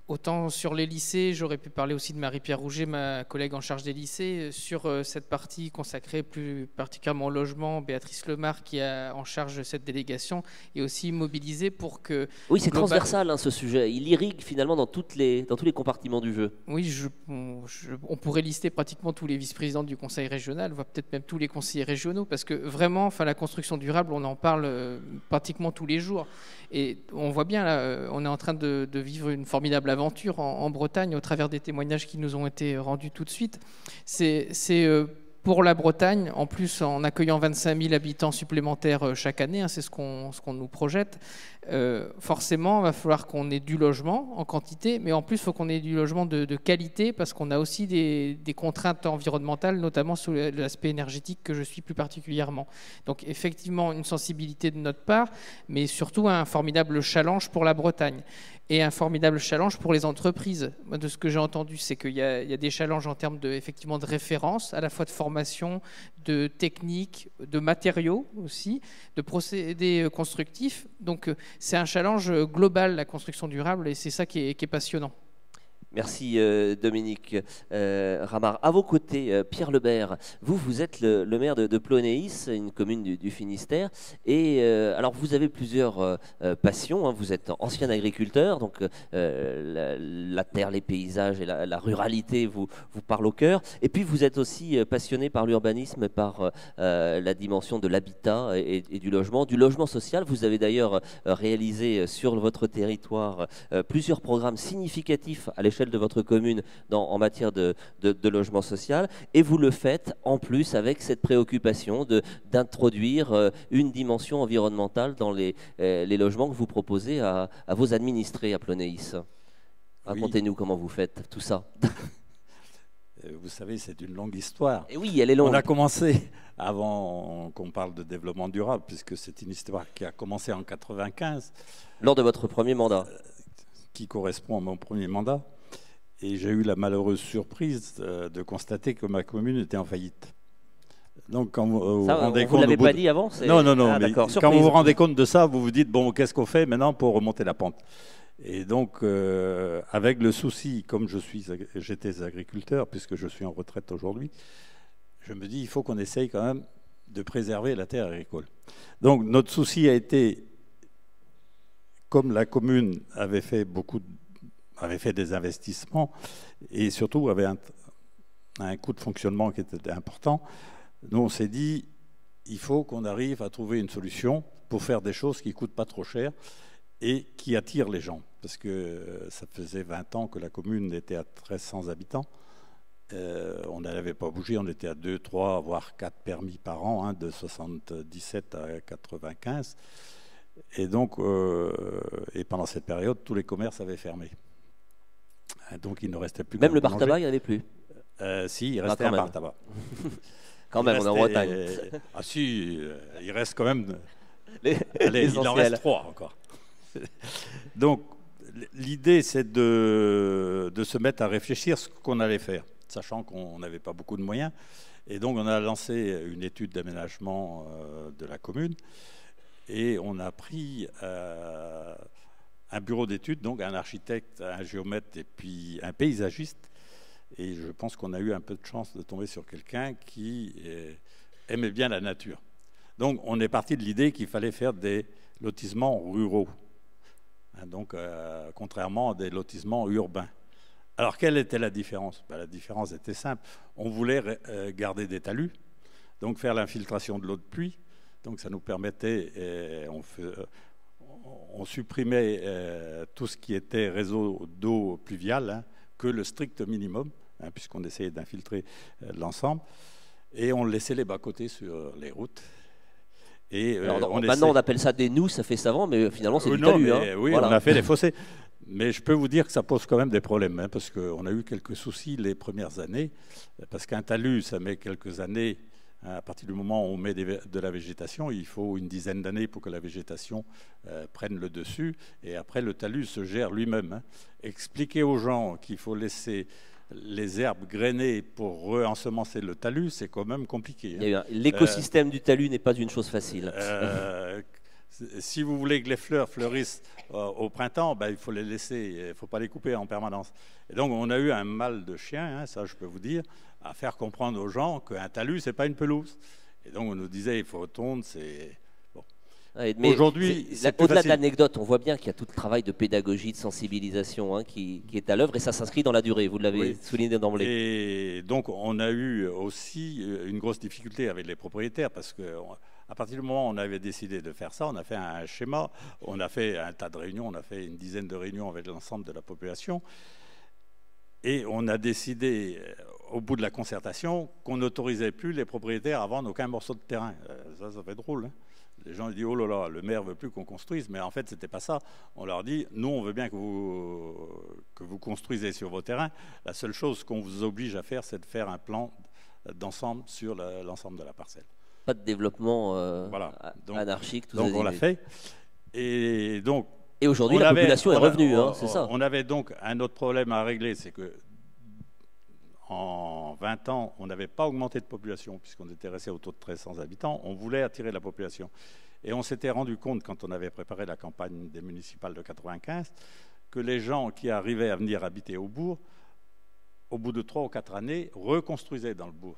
Autant sur les lycées, j'aurais pu parler aussi de Marie-Pierre Rouget, ma collègue en charge des lycées. Sur cette partie consacrée plus particulièrement au logement, Béatrice Lemar, qui a en charge cette délégation, est aussi mobilisée pour que... Oui, c'est transversal hein, ce sujet. Il irrigue finalement dans tous les compartiments du jeu. Oui, on pourrait lister pratiquement tous les vice-présidents du conseil régional, voire peut-être même tous les conseillers régionaux, parce que vraiment, la construction durable, on en parle pratiquement tous les jours. Et on voit bien, là, on est en train de vivre une formidable aventure en Bretagne au travers des témoignages qui nous ont été rendus tout de suite. C'est pour la Bretagne, en plus en accueillant 25 000 habitants supplémentaires chaque année, hein, c'est ce qu'on nous projette, forcément il va falloir qu'on ait du logement en quantité, mais en plus il faut qu'on ait du logement de qualité, parce qu'on a aussi des contraintes environnementales, notamment sur l'aspect énergétique que je suis plus particulièrement. Donc effectivement une sensibilité de notre part, mais surtout un formidable challenge pour la Bretagne. Et un formidable challenge pour les entreprises. Moi, de ce que j'ai entendu, c'est qu'il y a des challenges en termes effectivement de référence, à la fois de formation, de technique, de matériaux aussi, de procédés constructifs. Donc c'est un challenge global, la construction durable, et c'est ça qui est passionnant. Merci Dominique Ramard. À vos côtés, Pierre Lebert, vous êtes le maire de Plonéis, une commune du Finistère. Et alors vous avez plusieurs passions. Hein. Vous êtes ancien agriculteur, donc la terre, les paysages et la ruralité vous parlent au cœur. Et puis vous êtes aussi passionné par l'urbanisme, par la dimension de l'habitat et du logement social. Vous avez d'ailleurs réalisé sur votre territoire plusieurs programmes significatifs à l'échelle de votre commune en matière de logement social, et vous le faites en plus avec cette préoccupation d'introduire une dimension environnementale dans les logements que vous proposez à vos administrés à Plonéis. Racontez-nous comment vous faites tout ça. Vous savez, c'est une longue histoire. Et oui, elle est longue. On a commencé, avant qu'on parle de développement durable, puisque c'est une histoire qui a commencé en 1995. Lors de votre premier mandat. Qui correspond à mon premier mandat. Et j'ai eu la malheureuse surprise de constater que ma commune était en faillite. Donc, quand vous vous rendez compte... Vous ne l'avez pas dit avant? Non, mais quand vous vous rendez compte de ça, vous vous dites, bon, qu'est-ce qu'on fait maintenant pour remonter la pente? Et donc, avec le souci, comme j'étais agriculteur, puisque je suis en retraite aujourd'hui, je me dis, il faut qu'on essaye quand même de préserver la terre agricole. Donc, notre souci a été, comme la commune avait fait des investissements et surtout avait un coût de fonctionnement qui était important, nous on s'est dit il faut qu'on arrive à trouver une solution pour faire des choses qui ne coûtent pas trop cher et qui attirent les gens. Parce que ça faisait 20 ans que la commune était à 1300 habitants. On n'avait pas bougé, on était à 2, 3, voire 4 permis par an, hein, de 77 à 95. Et donc, et pendant cette période, tous les commerces avaient fermé. Donc il ne restait plus. Même le bar tabac, il n'y en avait plus. Si, il restait un bar tabac. Quand même, on est en Bretagne. Ah si, il reste quand même. Il en reste 3 encore. Donc l'idée, c'est de se mettre à réfléchir ce qu'on allait faire, sachant qu'on n'avait pas beaucoup de moyens. Et donc on a lancé une étude d'aménagement de la commune. Et on a pris un bureau d'études, donc un architecte, un géomètre et puis un paysagiste. Et je pense qu'on a eu un peu de chance de tomber sur quelqu'un qui aimait bien la nature. Donc on est parti de l'idée qu'il fallait faire des lotissements ruraux, donc contrairement à des lotissements urbains. Alors quelle était la différence? La différence était simple. On voulait garder des talus, donc faire l'infiltration de l'eau de pluie. Donc ça nous permettait, on supprimait tout ce qui était réseau d'eau pluviale, hein, que le strict minimum, hein, puisqu'on essayait d'infiltrer l'ensemble, et on laissait les bas-côtés sur les routes. Et, maintenant on appelle ça des nous, ça fait savant, mais finalement c'est du talus. Oui, voilà. On a fait des fossés. Mais je peux vous dire que ça pose quand même des problèmes, hein, parce qu'on a eu quelques soucis les premières années, parce qu'un talus, ça met quelques années. À partir du moment où on met de la végétation, il faut une dizaine d'années pour que la végétation prenne le dessus. Et après, le talus se gère lui-même. Hein. Expliquer aux gens qu'il faut laisser les herbes grainer pour re-ensemencer le talus, c'est quand même compliqué. Hein. L'écosystème du talus n'est pas une chose facile. Si vous voulez que les fleurs fleurissent au printemps, ben, il faut les laisser, il ne faut pas les couper en permanence. Et donc on a eu un mal de chien, hein, ça je peux vous dire, à faire comprendre aux gens qu'un talus, ce n'est pas une pelouse. Et donc on nous disait, il faut tondre, c'est... Bon. Mais aujourd'hui, au-delà de l'anecdote, on voit bien qu'il y a tout le travail de pédagogie, de sensibilisation qui est à l'œuvre et ça s'inscrit dans la durée, vous l'avez souligné d'emblée. Et donc on a eu aussi une grosse difficulté avec les propriétaires parce que à partir du moment où on avait décidé de faire ça, on a fait un schéma, on a fait un tas de réunions, on a fait une dizaine de réunions avec l'ensemble de la population et on a décidé au bout de la concertation qu'on n'autorisait plus les propriétaires à vendre aucun morceau de terrain. Ça fait drôle, hein. Les gens disent, oh là là, le maire ne veut plus qu'on construise, mais en fait, ce n'était pas ça. On leur dit, nous, on veut bien que vous construisez sur vos terrains. La seule chose qu'on vous oblige à faire, c'est de faire un plan d'ensemble sur l'ensemble de la parcelle. Pas de développement voilà. anarchique. Donc, on l'a fait. Et donc, et aujourd'hui, la population est revenue, c'est ça. On avait donc un autre problème à régler, c'est que en 20 ans, on n'avait pas augmenté de population, puisqu'on était resté autour de 1300 habitants. On voulait attirer la population. Et on s'était rendu compte, quand on avait préparé la campagne des municipales de 95, que les gens qui arrivaient à venir habiter au bourg, au bout de 3 ou 4 années, reconstruisaient dans le bourg.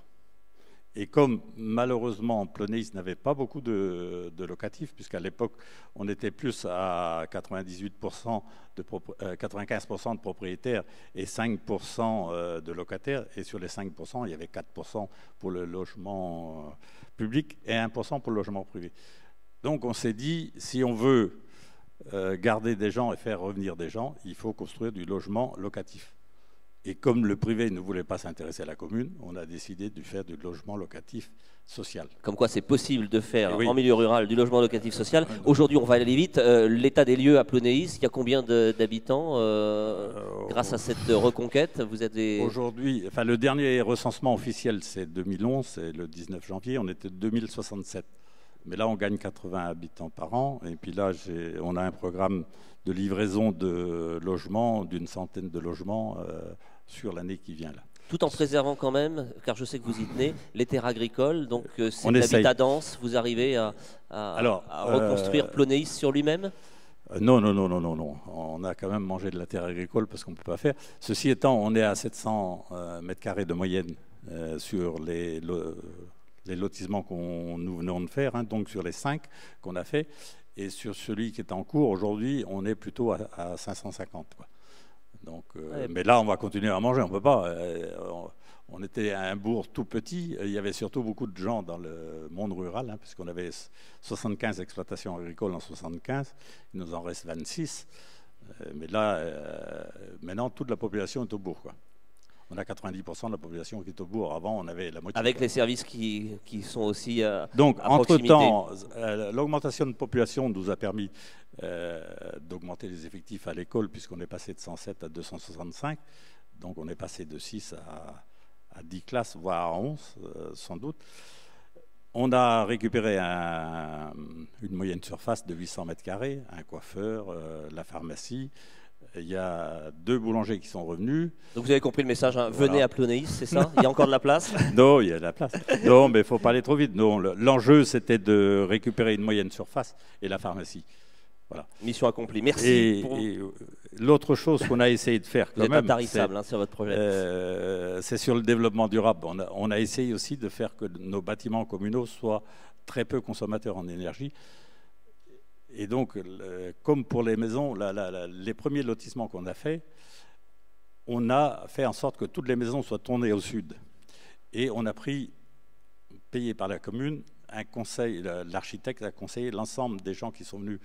Et comme malheureusement Plonéis n'avait pas beaucoup de locatifs, puisqu'à l'époque on était plus à 95% de propriétaires et 5% de locataires, et sur les 5%, il y avait 4% pour le logement public et 1% pour le logement privé. Donc on s'est dit, si on veut garder des gens et faire revenir des gens, il faut construire du logement locatif. Et comme le privé ne voulait pas s'intéresser à la commune, on a décidé de faire du logement locatif social. Comme quoi c'est possible de faire en milieu rural du logement locatif social. Aujourd'hui, on va aller vite. L'état des lieux à Plonéis, il y a combien d'habitants grâce à cette reconquête? Vous êtes Aujourd'hui, enfin, le dernier recensement officiel, c'est 2011, c'est le 19 janvier, on était 2067. Mais là, on gagne 80 habitants par an. Et puis là, on a un programme de livraison de logements, d'une centaine de logements sur l'année qui vient là. Tout en préservant quand même, car je sais que vous y tenez, les terres agricoles. Donc c'est l'habitat dense. Vous arrivez à reconstruire Plonéis sur lui-même? Non. On a quand même mangé de la terre agricole parce qu'on ne peut pas faire. Ceci étant, on est à 700 mètres carrés de moyenne sur les lotissements nous venons de faire, hein, donc sur les 5 qu'on a fait. Et sur celui qui est en cours, aujourd'hui, on est plutôt à 550. Quoi. Donc, mais là, on va continuer à manger, on ne peut pas. On était à un bourg tout petit, il y avait surtout beaucoup de gens dans le monde rural, hein, puisqu'on avait 75 exploitations agricoles en 75, il nous en reste 26. Mais là, maintenant, toute la population est au bourg, quoi. On a 90% de la population qui est au bourg. Avant, on avait la moitié. Avec les services qui sont aussi donc, à proximité. entre-temps, l'augmentation de population nous a permis d'augmenter les effectifs à l'école, puisqu'on est passé de 107 à 265. Donc, on est passé de 6 à 10 classes, voire à 11, sans doute. On a récupéré une moyenne surface de 800 mètres carrés, un coiffeur, la pharmacie. Il y a 2 boulangers qui sont revenus. Donc vous avez compris le message, hein. Venez à Plonéis, c'est ça? Il y a encore de la place? Non, il y a de la place. Non, mais il ne faut pas aller trop vite. Non, l'enjeu, c'était de récupérer une moyenne surface et la pharmacie. Voilà. Mission accomplie. Merci. Et l'autre chose qu'on a essayé de faire quand même, vous êtes intarissable hein, sur votre projet. C'est sur le développement durable. On a essayé aussi de faire que nos bâtiments communaux soient très peu consommateurs en énergie. Et donc, comme pour les maisons, les premiers lotissements qu'on a fait, on a fait en sorte que toutes les maisons soient tournées au sud. Et on a payé par la commune, un conseil, l'architecte a conseillé l'ensemble des gens qui sont venus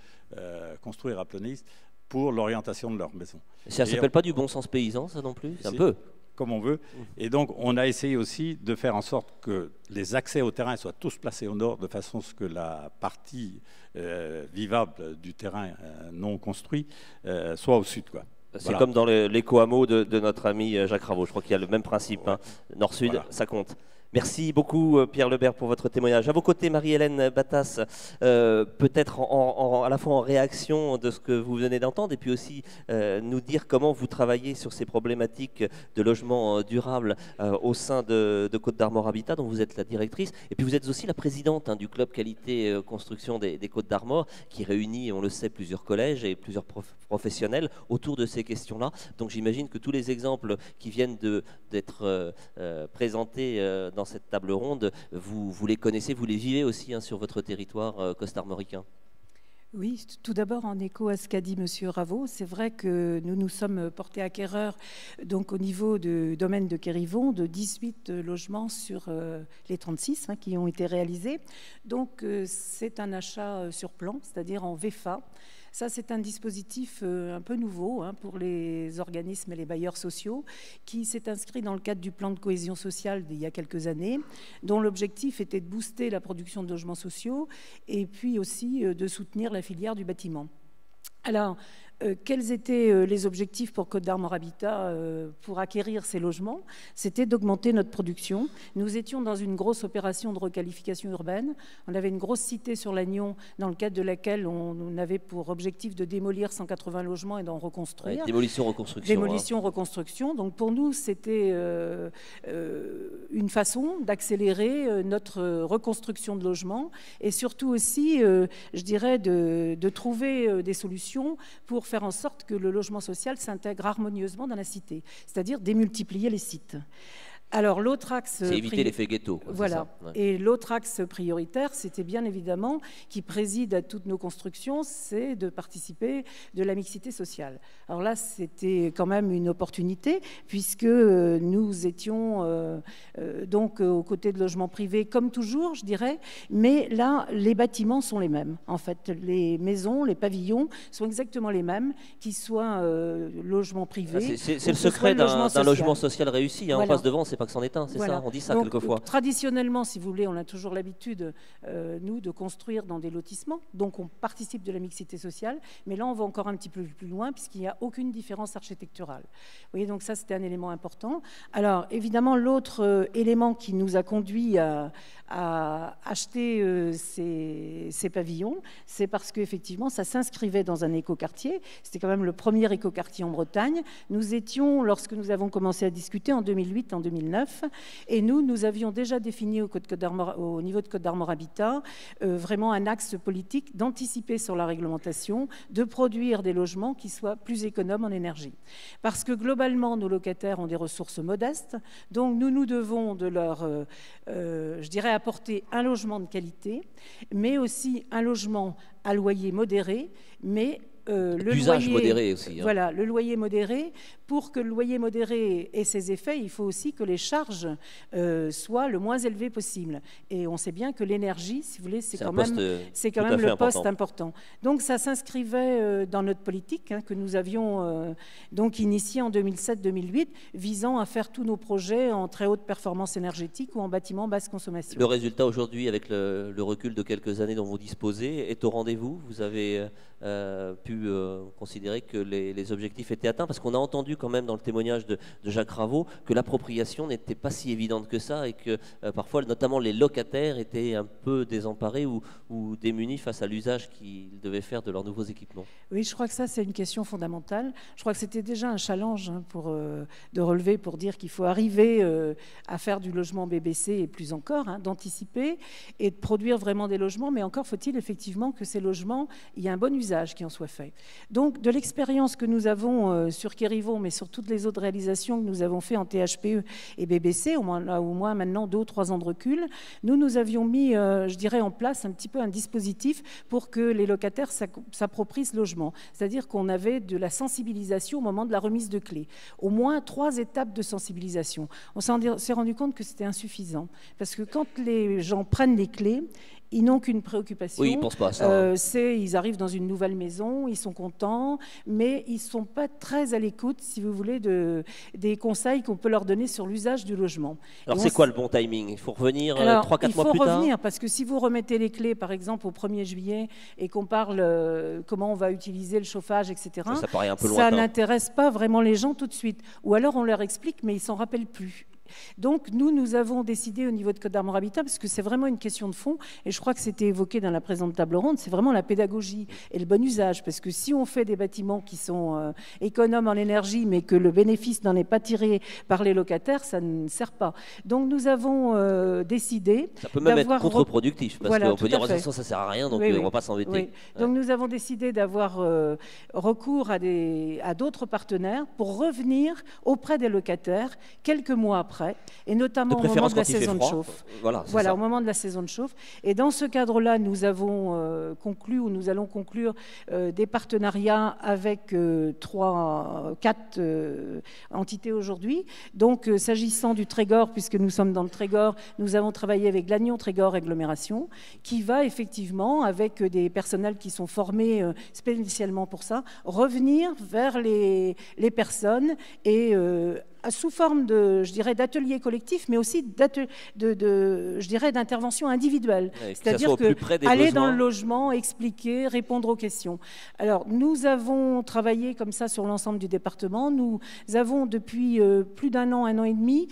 construire à Plonéis pour l'orientation de leur maison. Ça ne s'appelle pas du bon sens paysan, ça non plus? C'est un peu comme on veut. Et donc, on a essayé aussi de faire en sorte que les accès au terrain soient tous placés au nord, de façon à ce que la partie vivable du terrain non construit soit au sud, quoi. C'est voilà. Comme dans l'éco-hameau de notre ami Jacques Ravaud. Je crois qu'il y a le même principe. Hein. Nord-sud, voilà. Ça compte. Merci beaucoup Pierre Lebert pour votre témoignage. À vos côtés, Marie-Hélène Battas, peut-être à la fois en réaction de ce que vous venez d'entendre et puis aussi nous dire comment vous travaillez sur ces problématiques de logement durable au sein de Côtes d'Armor Habitat, dont vous êtes la directrice. Et puis vous êtes aussi la présidente du club qualité construction des Côtes d'Armor, qui réunit, on le sait, plusieurs collèges et plusieurs professionnels autour de ces questions-là. Donc j'imagine que tous les exemples qui viennent d'être présentés dans cette table ronde, vous les connaissez, vous les vivez aussi sur votre territoire costarmoricain. Oui, tout d'abord en écho à ce qu'a dit Monsieur Raveau, c'est vrai que nous nous sommes portés acquéreurs donc au niveau du domaine de Quérivon de 18 logements sur les 36 qui ont été réalisés. Donc c'est un achat sur plan, c'est-à-dire en VFA. Ça, c'est un dispositif un peu nouveau pour les organismes et les bailleurs sociaux qui s'est inscrit dans le cadre du plan de cohésion sociale d'il y a quelques années, dont l'objectif était de booster la production de logements sociaux et puis aussi de soutenir la filière du bâtiment. Alors, quels étaient les objectifs pour Côtes d'Armor Habitat pour acquérir ces logements? C'était d'augmenter notre production. Nous étions dans une grosse opération de requalification urbaine. On avait une grosse cité sur l'Agnon dans le cadre de laquelle on avait pour objectif de démolir 180 logements et d'en reconstruire. Ouais, démolition-reconstruction. Démolition-reconstruction. Donc pour nous, c'était une façon d'accélérer notre reconstruction de logements et surtout aussi, je dirais, de trouver des solutions pour faire en sorte que le logement social s'intègre harmonieusement dans la cité, c'est-à-dire démultiplier les sites. Alors l'autre axe... C'est éviter l'effet ghetto. Voilà. Ouais. Et l'autre axe prioritaire, c'était bien évidemment, qui préside à toutes nos constructions, c'est de participer de la mixité sociale. Alors là, c'était quand même une opportunité, puisque nous étions donc aux côtés de logements privés, comme toujours, je dirais, mais là, les bâtiments sont les mêmes. En fait, les maisons, les pavillons sont exactement les mêmes, qu'ils soient logements privés. C'est le secret d'un logement social réussi. Voilà. En face devant, c'est pas que c'en est un, c'est voilà. Ça, on dit ça donc, quelquefois. Traditionnellement, si vous voulez, on a toujours l'habitude, nous, de construire dans des lotissements, donc on participe de la mixité sociale, mais là, on va encore un petit peu plus loin, puisqu'il n'y a aucune différence architecturale. Vous voyez, donc ça, c'était un élément important. Alors, évidemment, l'autre élément qui nous a conduit à acheter ces pavillons, c'est parce qu'effectivement, ça s'inscrivait dans un écoquartier. C'était quand même le premier écoquartier en Bretagne. Nous étions, lorsque nous avons commencé à discuter, en 2008, en 2009, et nous avions déjà défini au niveau de Côtes d'Armor Habitat vraiment un axe politique d'anticiper sur la réglementation, de produire des logements qui soient plus économes en énergie. Parce que globalement, nos locataires ont des ressources modestes, donc nous devons de leur, je dirais, apporter un logement de qualité, mais aussi un logement à loyer modéré, mais l'usage modéré aussi. Voilà, le loyer modéré. Pour que le loyer modéré ait ses effets, il faut aussi que les charges soient le moins élevées possible. Et on sait bien que l'énergie, si vous voulez, c'est quand même le poste important. Donc ça s'inscrivait dans notre politique que nous avions donc initiée en 2007-2008, visant à faire tous nos projets en très haute performance énergétique ou en bâtiment basse consommation. Le résultat aujourd'hui, avec le recul de quelques années dont vous disposez, est au rendez-vous. Vous avez pu considérer que les objectifs étaient atteints, parce qu'on a entendu quand même dans le témoignage de Jacques Raveau que l'appropriation n'était pas si évidente que ça et que parfois notamment les locataires étaient un peu désemparés ou démunis face à l'usage qu'ils devaient faire de leurs nouveaux équipements. Oui, je crois que ça c'est une question fondamentale. Je crois que c'était déjà un challenge de relever pour dire qu'il faut arriver à faire du logement BBC et plus encore, d'anticiper et de produire vraiment des logements, mais encore faut-il effectivement que ces logements, il y ait un bon usage qui en soit fait. Donc de l'expérience que nous avons sur Quérivon, mais sur toutes les autres réalisations que nous avons fait en THPE et BBC, au moins maintenant 2 ou 3 ans de recul, nous avions mis, je dirais, en place un petit peu un dispositif pour que les locataires s'approprient ce logement. C'est-à-dire qu'on avait de la sensibilisation au moment de la remise de clés. Au moins 3 étapes de sensibilisation. On s'est rendu compte que c'était insuffisant. Parce que quand les gens prennent les clés, ils n'ont qu'une préoccupation. Oui, ils ne pensent pas à ça. Ils arrivent dans une nouvelle maison, ils sont contents, mais ils ne sont pas très à l'écoute, si vous voulez, des conseils qu'on peut leur donner sur l'usage du logement. Alors, c'est quoi le bon timing? Il faut revenir 3-4 mois plus tard? Il faut revenir, parce que si vous remettez les clés, par exemple, au 1er juillet, et qu'on parle comment on va utiliser le chauffage, etc., ça paraît un peu lointain. Ça n'intéresse pas vraiment les gens tout de suite. Ou alors, on leur explique, mais ils ne s'en rappellent plus. Donc nous avons décidé au niveau de Côte d'Armor Habitat, parce que c'est vraiment une question de fond, et je crois que c'était évoqué dans la présente table ronde, c'est vraiment la pédagogie et le bon usage, parce que si on fait des bâtiments qui sont économes en énergie, mais que le bénéfice n'en est pas tiré par les locataires, ça ne sert pas. Donc nous avons décidé... Ça peut même être contre-productif, parce qu'on peut dire de toute façon ça sert à rien, donc on ne va pas s'embêter. Oui. Donc nous avons décidé d'avoir recours à d'autres partenaires pour revenir auprès des locataires quelques mois après, et notamment au moment de la saison de chauffe. Voilà, au moment de la saison de chauffe. Et dans ce cadre-là, nous avons conclu, ou nous allons conclure des partenariats avec 4 entités aujourd'hui. Donc s'agissant du Trégor, puisque nous sommes dans le Trégor, nous avons travaillé avec Lannion Trégor Agglomération, qui va effectivement, avec des personnels qui sont formés spécialement pour ça, revenir vers les personnes et sous forme de, je dirais, d'ateliers collectifs, mais aussi je dirais, d'intervention individuelle. C'est-à-dire aller dans le logement, expliquer, répondre aux questions. Alors, nous avons travaillé comme ça sur l'ensemble du département. Nous avons, depuis plus d'un an et demi,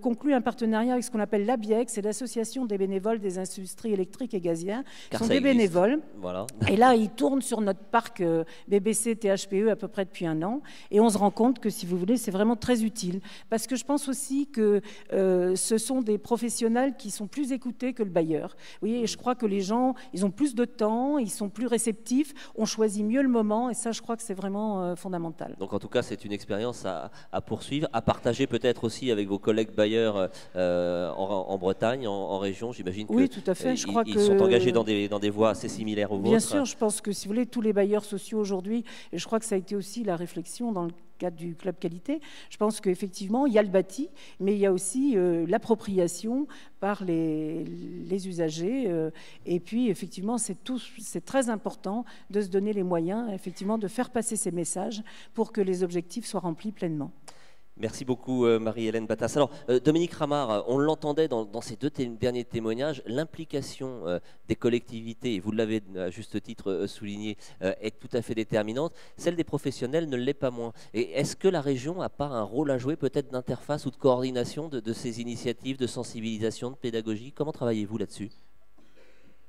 conclu un partenariat avec ce qu'on appelle l'ABIEC, c'est l'Association des bénévoles des industries électriques et gazières. Ce sont des bénévoles. Voilà. Et là, ils tournent sur notre parc BBC THPE à peu près depuis un an. Et on se rend compte que, si vous voulez, c'est vraiment très utile, parce que je pense aussi que ce sont des professionnels qui sont plus écoutés que le bailleur. Vous voyez, et je crois que les gens, ils ont plus de temps, ils sont plus réceptifs, on choisit mieux le moment, et ça, je crois que c'est vraiment fondamental. Donc en tout cas, c'est une expérience à poursuivre, à partager peut-être aussi avec vos collègues bailleurs en Bretagne, en région, j'imagine. Oui, tout à fait. Je crois ils sont engagés dans des voies assez similaires aux vôtres. Bien sûr, je pense que, si vous voulez, tous les bailleurs sociaux aujourd'hui, et je crois que ça a été aussi la réflexion dans le cadre du club qualité, je pense qu'effectivement, il y a le bâti, mais il y a aussi l'appropriation par les usagers. Et puis, effectivement, c'est très important de se donner les moyens, effectivement, de faire passer ces messages pour que les objectifs soient remplis pleinement. Merci beaucoup Marie-Hélène Battas. Alors Dominique Ramard, on l'entendait dans ces deux derniers témoignages, l'implication des collectivités, et vous l'avez à juste titre souligné, est tout à fait déterminante. Celle des professionnels ne l'est pas moins. Et est-ce que la région n'a pas un rôle à jouer peut-être d'interface ou de coordination de ces initiatives de sensibilisation, de pédagogie? Comment travaillez-vous là-dessus?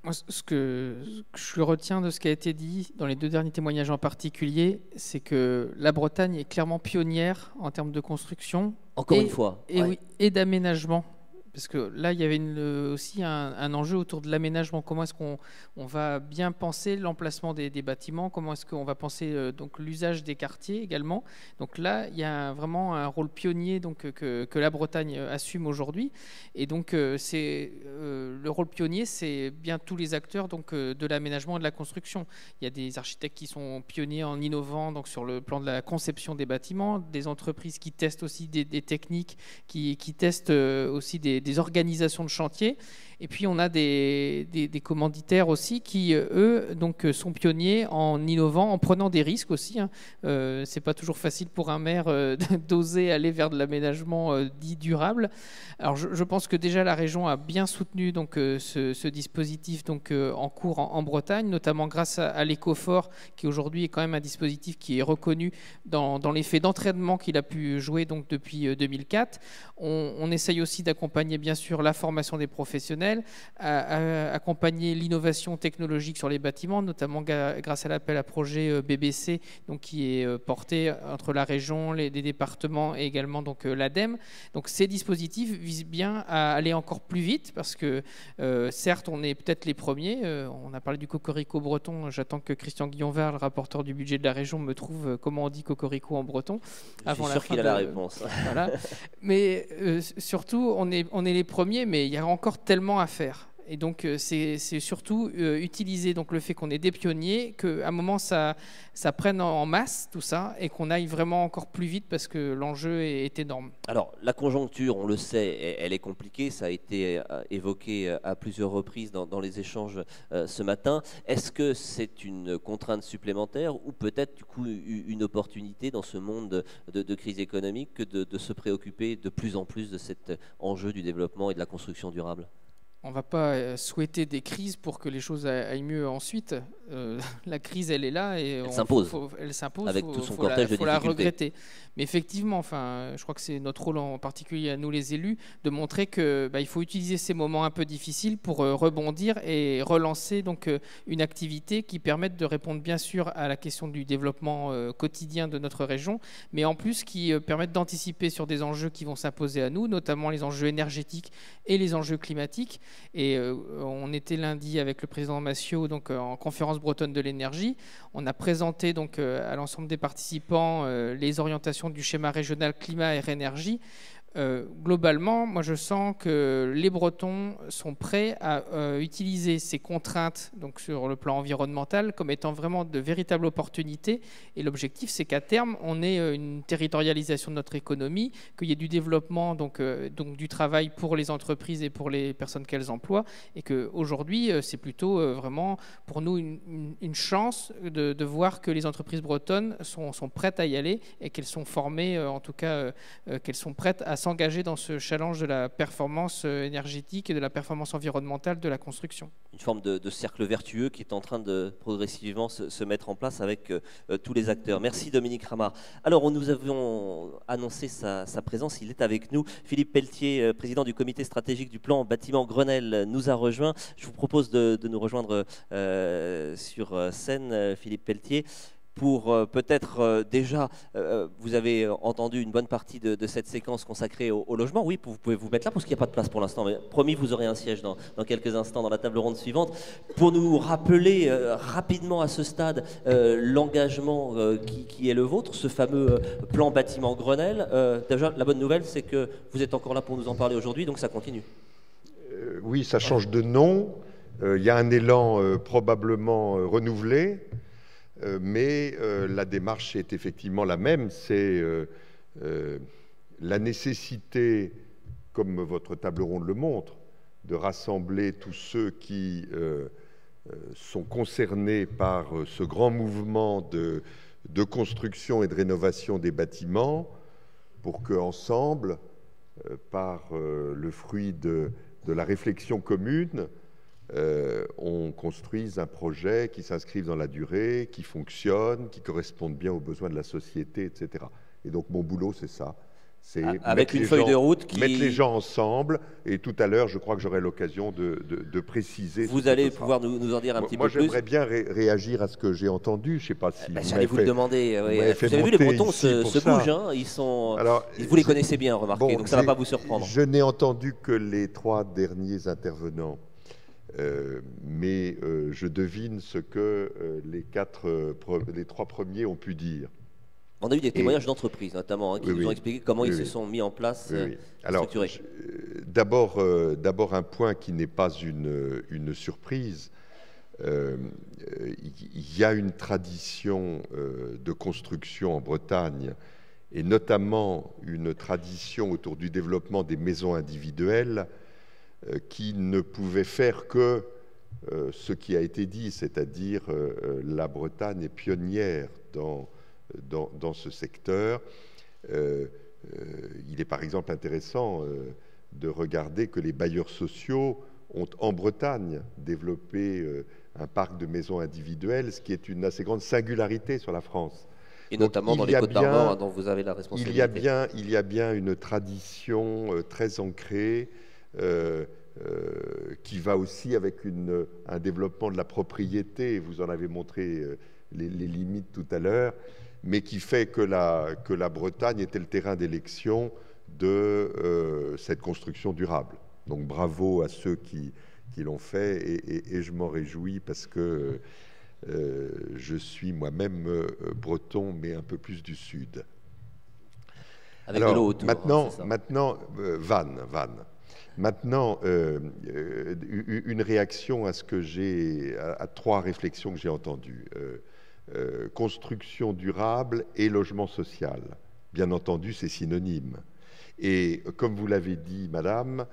Moi, ce que je retiens de ce qui a été dit dans les deux derniers témoignages en particulier, c'est que la Bretagne est clairement pionnière en termes de construction. Encore une fois. Et d'aménagement. Parce que là, il y avait aussi un enjeu autour de l'aménagement. Comment est-ce qu'on va bien penser l'emplacement des bâtiments? Comment est-ce qu'on va penser donc l'usage des quartiers également? Donc là, il y a vraiment un rôle pionnier donc, que la Bretagne assume aujourd'hui. Et donc, le rôle pionnier, c'est bien tous les acteurs donc, de l'aménagement et de la construction. Il y a des architectes qui sont pionniers en innovant donc, sur le plan de la conception des bâtiments, des entreprises qui testent aussi des techniques, qui testent aussi des organisations de chantier. Et puis on a des commanditaires aussi qui, eux, donc, sont pionniers en innovant, en prenant des risques aussi. C'est pas toujours facile pour un maire d'oser aller vers de l'aménagement dit durable. Alors je pense que déjà la région a bien soutenu donc, ce dispositif donc, en cours en Bretagne, notamment grâce à l'Ecofort, qui aujourd'hui est quand même un dispositif qui est reconnu dans l'effet d'entraînement qu'il a pu jouer donc, depuis 2004. On essaye aussi d'accompagner bien sûr la formation des professionnels, à accompagner l'innovation technologique sur les bâtiments, notamment grâce à l'appel à projet BBC, donc, qui est porté entre la région, les départements et également donc, l'ADEME. Donc ces dispositifs visent bien à aller encore plus vite parce que certes on est peut-être les premiers, on a parlé du cocorico breton, j'attends que Christian Guillonvert, le rapporteur du budget de la région, me trouve comment on dit cocorico en breton. Je suis sûr qu'il a la réponse. Voilà. Mais surtout on est les premiers, mais il y a encore tellement à faire. Et donc, c'est surtout utiliser donc, le fait qu'on est des pionniers, qu'à un moment, ça prenne en masse, tout ça, et qu'on aille vraiment encore plus vite parce que l'enjeu est énorme. Alors, la conjoncture, on le sait, elle est compliquée. Ça a été évoqué à plusieurs reprises dans les échanges ce matin. Est-ce que c'est une contrainte supplémentaire ou peut-être, du coup, une opportunité dans ce monde de crise économique que de se préoccuper de plus en plus de cet enjeu du développement et de la construction durable ? on ne va pas souhaiter des crises pour que les choses aillent mieux ensuite. La crise, elle est là et elle s'impose. Elle s'impose. Avec tout son cortège de difficultés. Faut la regretter. Mais effectivement, je crois que c'est notre rôle en particulier à nous les élus de montrer que il faut utiliser ces moments un peu difficiles pour rebondir et relancer donc une activité qui permette de répondre bien sûr à la question du développement quotidien de notre région, mais en plus qui permette d'anticiper sur des enjeux qui vont s'imposer à nous, notamment les enjeux énergétiques et les enjeux climatiques. Et on était lundi avec le président Massiot donc en conférence bretonne de l'énergie. On a présenté donc à l'ensemble des participants les orientations du schéma régional climat et énergie. Globalement, moi je sens que les Bretons sont prêts à utiliser ces contraintes donc sur le plan environnemental comme étant vraiment de véritables opportunités. Et l'objectif, c'est qu'à terme, on ait une territorialisation de notre économie, qu'il y ait du développement, donc du travail pour les entreprises et pour les personnes qu'elles emploient. Et qu'aujourd'hui, c'est plutôt vraiment pour nous une chance de voir que les entreprises bretonnes sont prêtes à y aller et qu'elles sont formées, en tout cas, qu'elles sont prêtes à s'engager dans ce challenge de la performance énergétique et de la performance environnementale de la construction. Une forme de cercle vertueux qui est en train de progressivement se mettre en place avec tous les acteurs. Merci Dominique Ramard. Alors nous avions annoncé sa présence, il est avec nous. Philippe Pelletier, président du comité stratégique du plan bâtiment Grenelle, nous a rejoint. Je vous propose de nous rejoindre sur scène, Philippe Pelletier. Pour peut-être déjà, vous avez entendu une bonne partie de cette séquence consacrée au logement. Oui, vous pouvez vous mettre là parce qu'il n'y a pas de place pour l'instant. Mais promis, vous aurez un siège dans quelques instants dans la table ronde suivante. Pour nous rappeler rapidement à ce stade l'engagement qui est le vôtre, ce fameux plan bâtiment Grenelle. Déjà, la bonne nouvelle, c'est que vous êtes encore là pour nous en parler aujourd'hui, donc ça continue. Oui, ça change de nom. Il y a un élan probablement renouvelé. Mais la démarche est effectivement la même, c'est la nécessité, comme votre table ronde le montre, de rassembler tous ceux qui sont concernés par ce grand mouvement de construction et de rénovation des bâtiments pour qu'ensemble, par le fruit de la réflexion commune, on construise un projet qui s'inscrive dans la durée, qui fonctionne, qui corresponde bien aux besoins de la société, etc. Et donc mon boulot, c'est ça. C'est avec une feuille de route qui... mettre les gens ensemble. Et tout à l'heure, je crois que j'aurai l'occasion de préciser. Vous allez pouvoir nous en dire un petit peu plus. Moi, j'aimerais bien réagir à ce que j'ai entendu. Je ne sais pas si j'allais vous le demander. Vous avez vu, les Bretons se bougent. Hein. Vous les connaissez bien, remarquez. Donc ça ne va pas vous surprendre. Je n'ai entendu que les 3 derniers intervenants. Mais je devine ce que les 3 premiers ont pu dire. On a eu des témoignages d'entreprises, notamment, qui nous ont expliqué comment ils se sont mis en place, structurés. D'abord, un point qui n'est pas une surprise. Il y a une tradition de construction en Bretagne, et notamment une tradition autour du développement des maisons individuelles, qui ne pouvait faire que ce qui a été dit, c'est-à-dire la Bretagne est pionnière dans ce secteur. Il est par exemple intéressant de regarder que les bailleurs sociaux ont en Bretagne développé un parc de maisons individuelles, ce qui est une assez grande singularité sur la France. Et notamment dans les Côtes-d'Armor, dont vous avez la responsabilité. Il y a bien une tradition très ancrée qui va aussi avec un développement de la propriété. Vous en avez montré les limites tout à l'heure, mais qui fait que la Bretagne était le terrain d'élection de cette construction durable. Donc bravo à ceux qui l'ont fait, et je m'en réjouis parce que je suis moi-même breton, mais un peu plus du sud. Avec de l'eau autour. Maintenant, Vannes. Maintenant, une réaction à ce que à 3 réflexions que j'ai entendues. Construction durable et logement social. Bien entendu, c'est synonyme. Et comme vous l'avez dit, madame,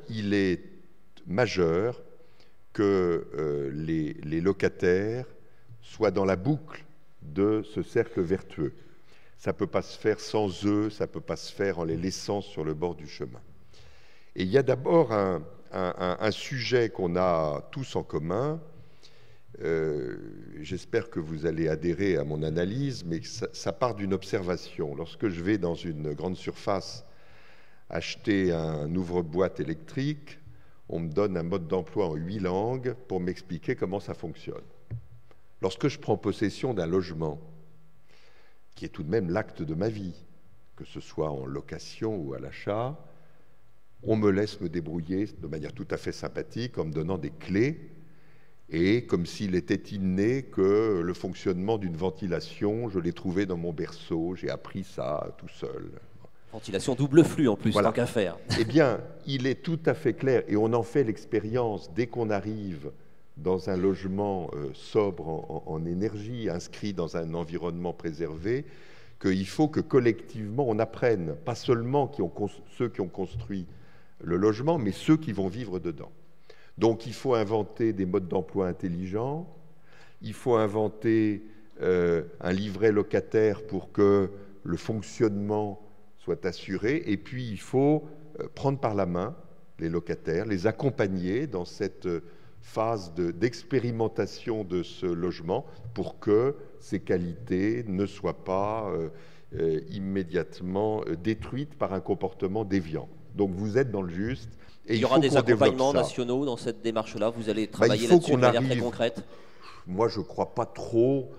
il est majeur que les locataires soient dans la boucle de ce cercle vertueux. Ça ne peut pas se faire sans eux, ça ne peut pas se faire en les laissant sur le bord du chemin. Et il y a d'abord un un sujet qu'on a tous en commun. J'espère que vous allez adhérer à mon analyse, mais ça part d'une observation. Lorsque je vais dans une grande surface acheter un ouvre-boîte électrique, on me donne un mode d'emploi en 8 langues pour m'expliquer comment ça fonctionne. Lorsque je prends possession d'un logement, qui est tout de même l'acte de ma vie, que ce soit en location ou à l'achat, on me laisse me débrouiller de manière tout à fait sympathique en me donnant des clés, et comme s'il était inné que le fonctionnement d'une ventilation, je l'ai trouvé dans mon berceau, j'ai appris ça tout seul. Ventilation double flux en plus, voilà. Tant qu'à faire. Eh bien, il est tout à fait clair, et on en fait l'expérience dès qu'on arrive dans un logement sobre en énergie, inscrit dans un environnement préservé, qu'il faut que collectivement on apprenne, pas seulement ceux qui ont construit le logement, mais ceux qui vont vivre dedans. Donc il faut inventer des modes d'emploi intelligents, il faut inventer un livret locataire pour que le fonctionnement soit assuré, et puis il faut prendre par la main les locataires, les accompagner dans cette phase d'expérimentation de ce logement pour que ces qualités ne soient pas immédiatement détruites par un comportement déviant. Donc vous êtes dans le juste. Et il y aura des accompagnements nationaux dans cette démarche-là. Vous allez travailler là-dessus de manière très concrète. Moi, je ne crois pas trop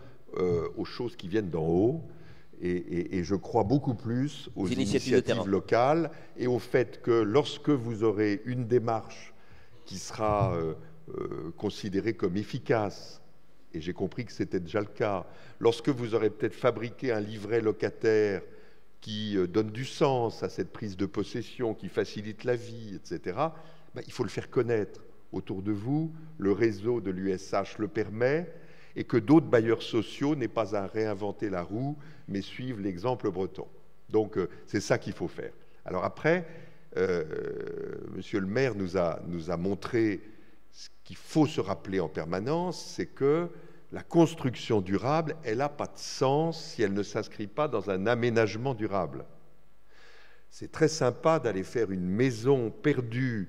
aux choses qui viennent d'en haut. Et je crois beaucoup plus aux initiatives locales et au fait que lorsque vous aurez une démarche qui sera considérée comme efficace, et j'ai compris que c'était déjà le cas, lorsque vous aurez peut-être fabriqué un livret locataire qui donne du sens à cette prise de possession, qui facilite la vie, etc., ben, il faut le faire connaître autour de vous. Le réseau de l'USH le permet, et que d'autres bailleurs sociaux n'aient pas à réinventer la roue, mais suivent l'exemple breton. Donc, c'est ça qu'il faut faire. Alors après, Monsieur le maire nous a montré ce qu'il faut se rappeler en permanence, c'est que la construction durable, elle n'a pas de sens si elle ne s'inscrit pas dans un aménagement durable. C'est très sympa d'aller faire une maison perdue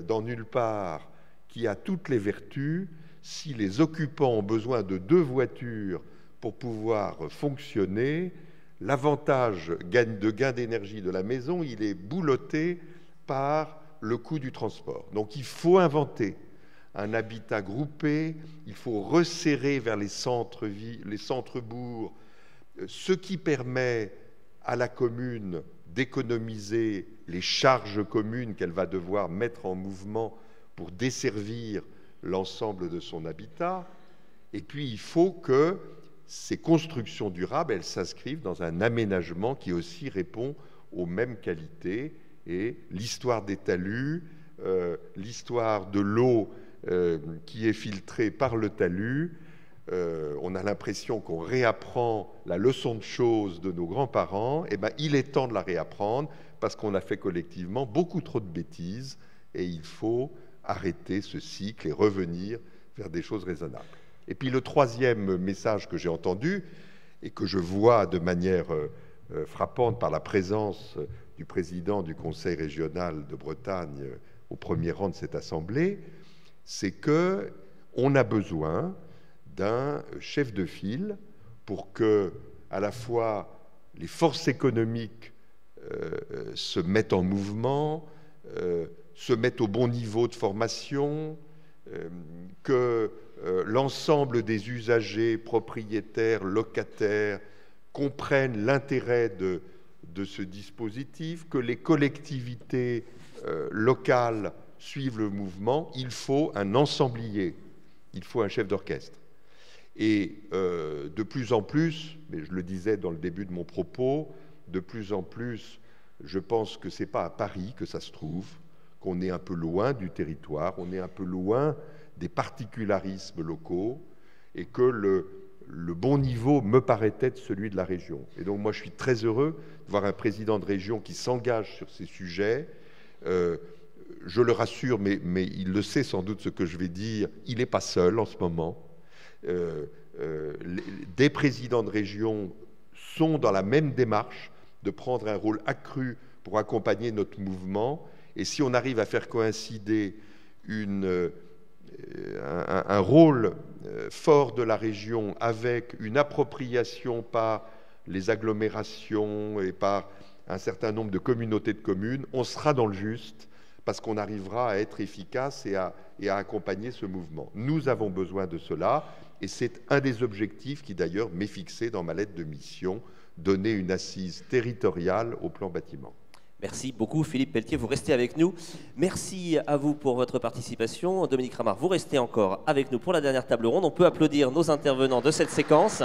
dans nulle part, qui a toutes les vertus. Si les occupants ont besoin de 2 voitures pour pouvoir fonctionner, l'avantage de gain d'énergie de la maison, il est boulotté par le coût du transport. Donc il faut inventer un habitat groupé, il faut resserrer vers les centres-bourgs, ce qui permet à la commune d'économiser les charges communes qu'elle va devoir mettre en mouvement pour desservir l'ensemble de son habitat. Et puis il faut que ces constructions durables, elles s'inscrivent dans un aménagement qui aussi répond aux mêmes qualités. Et l'histoire des talus, l'histoire de l'eau qui est filtrée par le talus, on a l'impression qu'on réapprend la leçon de choses de nos grands-parents. Et ben, il est temps de la réapprendre parce qu'on a fait collectivement beaucoup trop de bêtises et il faut arrêter ce cycle et revenir vers des choses raisonnables. Et puis le troisième message que j'ai entendu et que je vois de manière frappante par la présence du président du Conseil régional de Bretagne au premier rang de cette assemblée, c'est qu'on a besoin d'un chef de file pour que, à la fois, les forces économiques se mettent en mouvement, se mettent au bon niveau de formation, que l'ensemble des usagers, propriétaires, locataires comprennent l'intérêt de ce dispositif, que les collectivités locales suivent le mouvement. Il faut un ensemblier, il faut un chef d'orchestre. Et de plus en plus, mais je le disais dans le début de mon propos, de plus en plus, je pense que ce n'est pas à Paris que ça se trouve, qu'on est un peu loin du territoire, on est un peu loin des particularismes locaux, et que le bon niveau me paraît être celui de la région. Et donc moi je suis très heureux de voir un président de région qui s'engage sur ces sujets. Je le rassure, mais il le sait sans doute ce que je vais dire, il n'est pas seul en ce moment. Des présidents de région sont dans la même démarche de prendre un rôle accru pour accompagner notre mouvement. Et si on arrive à faire coïncider un rôle fort de la région avec une appropriation par les agglomérations et par un certain nombre de communautés de communes, on sera dans le juste parce qu'on arrivera à être efficace et à accompagner ce mouvement. Nous avons besoin de cela et c'est un des objectifs qui d'ailleurs m'est fixé dans ma lettre de mission, donner une assise territoriale au plan bâtiment. Merci beaucoup Philippe Pelletier, vous restez avec nous. Merci à vous pour votre participation. Dominique Ramard, vous restez encore avec nous pour la dernière table ronde. On peut applaudir nos intervenants de cette séquence.